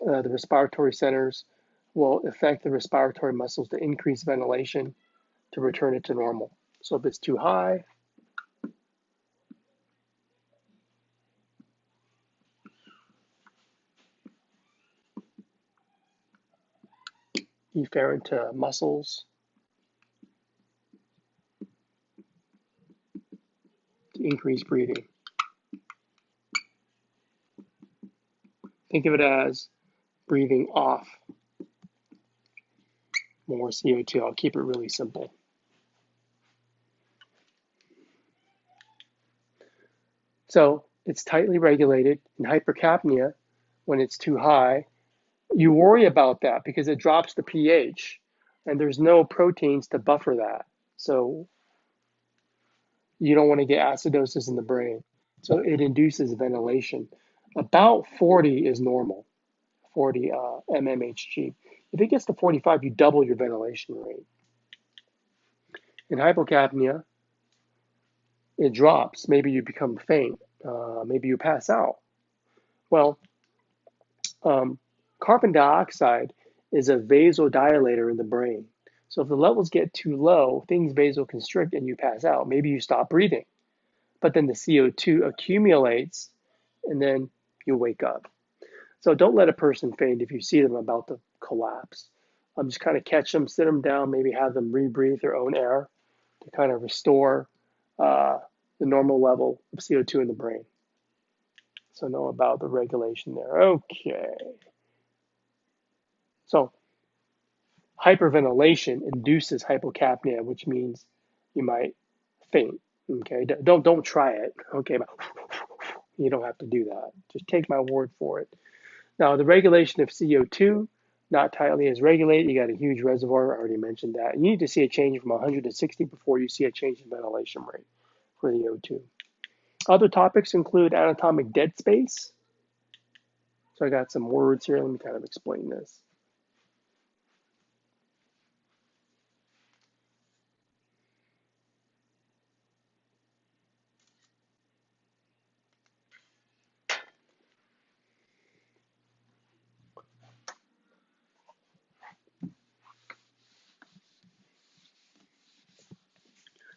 the respiratory centers, will affect the respiratory muscles to increase ventilation to return it to normal. So if it's too high, efferent muscles to increase breathing. Think of it as breathing off more CO2. I'll keep it really simple. So it's tightly regulated. In hypercapnia, when it's too high, you worry about that because it drops the pH and there's no proteins to buffer that. So you don't want to get acidosis in the brain. So it induces ventilation. About 40 is normal, 40 mmHg. If it gets to 45, you double your ventilation rate. In hypocapnia, it drops. Maybe you become faint. Maybe you pass out. Well, um, carbon dioxide is a vasodilator in the brain. So if the levels get too low, things vasoconstrict and you pass out. Maybe you stop breathing, but then the CO2 accumulates and then you wake up. So don't let a person faint if you see them about to collapse. Just kind of catch them, sit them down, maybe have them rebreathe their own air to kind of restore uh, the normal level of CO2 in the brain. So know about the regulation there. Okay. So hyperventilation induces hypocapnia, which means you might faint. Okay. Don't try it. Okay. But you don't have to do that. Just take my word for it. Now, the regulation of CO2, not tightly as regulated. You got a huge reservoir. I already mentioned that. You need to see a change from 100 to 60 before you see a change in ventilation rate for the O2. Other topics include anatomic dead space. So I got some words here. Let me kind of explain this.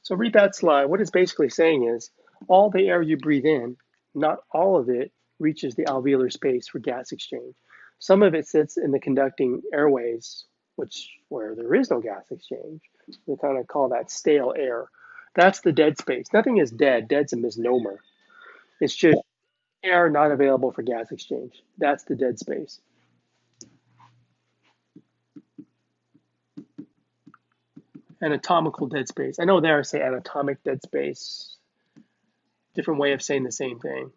So read that slide. What it's basically saying is all the air you breathe in, not all of it reaches the alveolar space for gas exchange. Some of it sits in the conducting airways, where there is no gas exchange. We kind of call that stale air. That's the dead space. Nothing is dead. Dead's a misnomer. It's just air not available for gas exchange. That's the dead space. Anatomical dead space. I know there I say anatomic dead space. Different way of saying the same thing.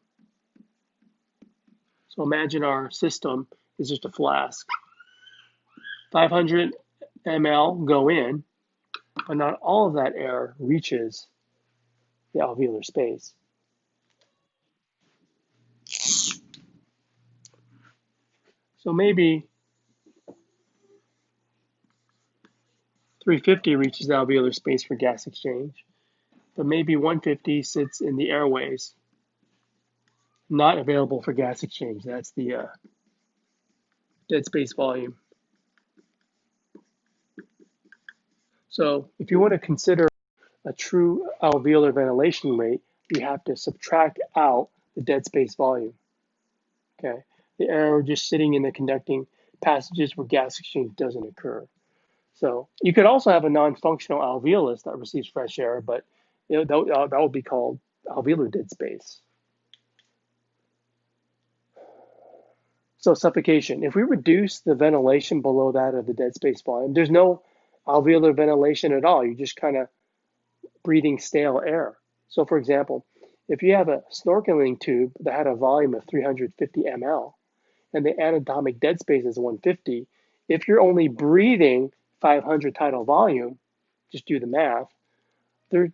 So imagine our system is just a flask. 500 ml go in, but not all of that air reaches the alveolar space. So maybe 350 reaches the alveolar space for gas exchange, but maybe 150 sits in the airways, not available for gas exchange. That's the dead space volume. So if you want to consider a true alveolar ventilation rate, you have to subtract out the dead space volume. Okay, the air just sitting in the conducting passages where gas exchange doesn't occur. So you could also have a non-functional alveolus that receives fresh air, but that would be called alveolar dead space. So suffocation. If we reduce the ventilation below that of the dead space volume, there's no alveolar ventilation at all. You're just kind of breathing stale air. So for example, if you have a snorkeling tube that had a volume of 350 ml and the anatomic dead space is 150, if you're only breathing 500 tidal volume, just do the math, there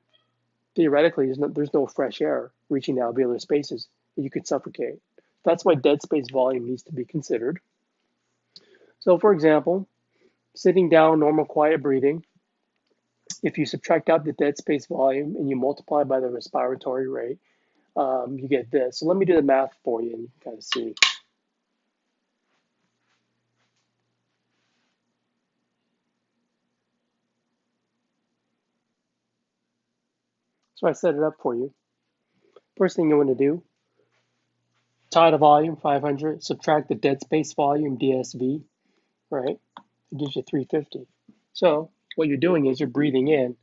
theoretically there's no fresh air reaching the alveolar spaces and you could suffocate. That's why dead space volume needs to be considered. So for example, sitting down, normal quiet breathing, if you subtract out the dead space volume and you multiply by the respiratory rate, you get this. So let me do the math for you and you can kind of see. So I set it up for you. First thing you want to do, tidal volume 500, subtract the dead space volume DSV, right? It gives you 350. So what you're doing is you're breathing in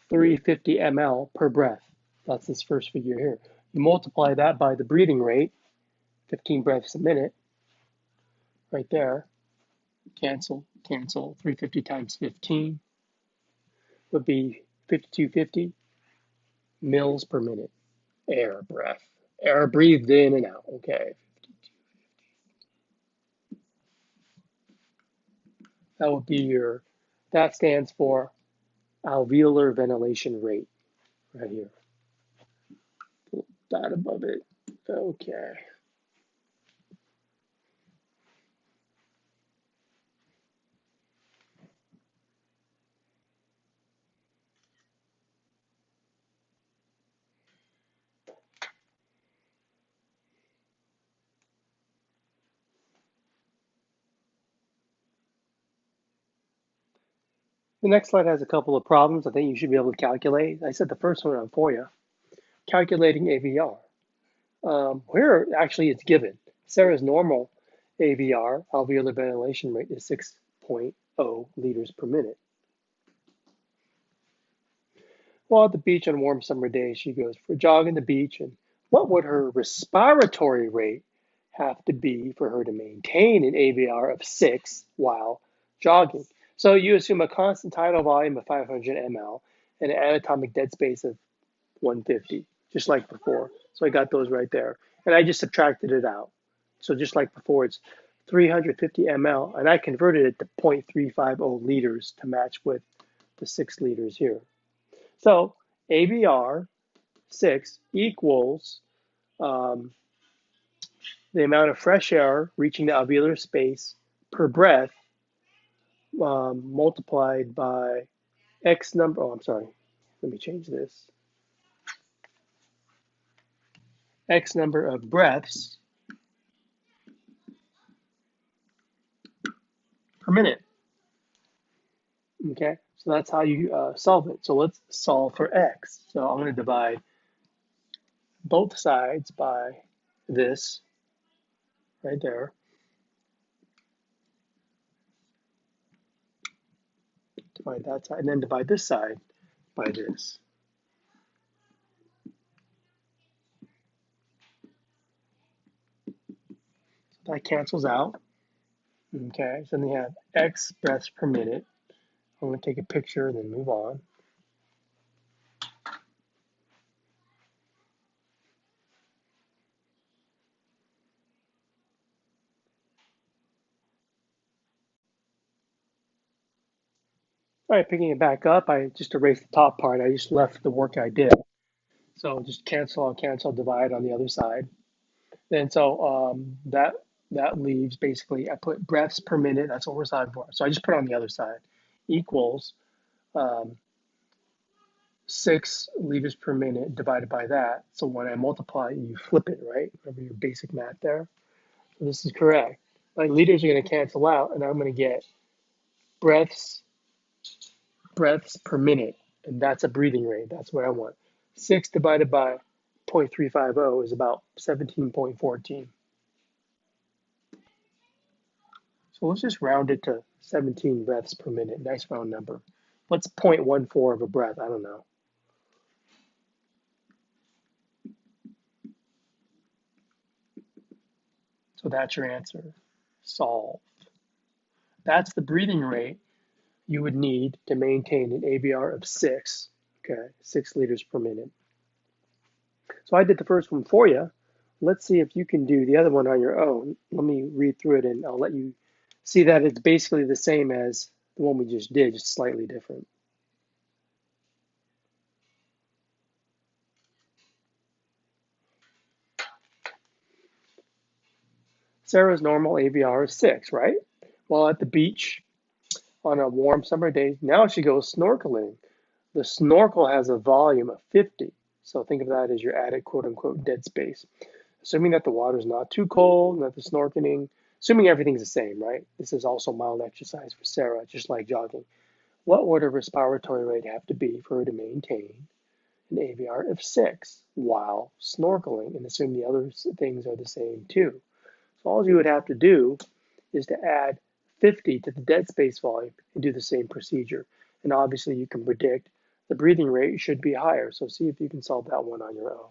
350 ml per breath. That's this first figure here. You multiply that by the breathing rate, 15 breaths a minute, right there. Cancel, cancel. 350 times 15 would be 5250 mils per minute. Air, breath. Air breathed in and out. Okay. That would be your, that stands for alveolar ventilation rate right here. Dot above it. Okay. The next slide has a couple of problems I think you should be able to calculate. I said the first one on for you. Calculating AVR. Here, actually, it's given. Sarah's normal AVR, alveolar ventilation rate, is 6.0 liters per minute. While at the beach on a warm summer day, she goes for a jog on the beach. And what would her respiratory rate have to be for her to maintain an AVR of 6 while jogging? So you assume a constant tidal volume of 500 ml and an anatomic dead space of 150, just like before. So I got those right there. And I just subtracted it out. So just like before, it's 350 ml, and I converted it to 0.350 liters to match with the 6 liters here. So AVR 6 equals the amount of fresh air reaching the alveolar space per breath multiplied by X number. Oh, I'm sorry. Let me change this. X number of breaths per minute. Okay, so that's how you solve it. So let's solve for X. So I'm going to divide both sides by this right there. Divide that side, and then divide this side by this. So that cancels out. Okay, so then you have X breaths per minute. I'm going to take a picture and then move on. All right, picking it back up, I just erased the top part. I just left the work I did. So just cancel, divide on the other side. And so that leaves basically, I put breaths per minute. That's what we're solving for. So I just put it on the other side equals um, 6 liters per minute divided by that. So when I multiply, you flip it, right? Remember your basic math there? So this is correct. My liters are going to cancel out, and I'm going to get breaths breaths per minute, and that's a breathing rate. That's what I want. 6 divided by 0.350 is about 17.14. So let's just round it to 17 breaths per minute. Nice round number. What's 0.14 of a breath? I don't know. So that's your answer. Solved. That's the breathing rate you would need to maintain an ABR of 6, okay, 6 liters per minute. So I did the first one for you. Let's see if you can do the other one on your own. Let me read through it and I'll let you see that it's basically the same as the one we just did, just slightly different. Sarah's normal ABR is 6, right? While at the beach on a warm summer day, now she goes snorkeling. The snorkel has a volume of 50. So think of that as your added quote unquote dead space. Assuming that the water is not too cold, that the snorkeling, assuming everything's the same, right? This is also mild exercise for Sarah, just like jogging. What would her respiratory rate have to be for her to maintain an AVR of 6 while snorkeling? And assume the other things are the same too. So all you would have to do is to add 50 to the dead space volume and do the same procedure. And obviously you can predict the breathing rate should be higher. So see if you can solve that one on your own.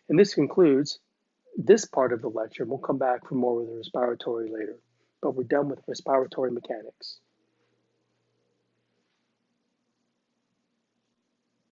And this concludes this part of the lecture. We'll come back for more with the respiratory later. But we're done with respiratory mechanics.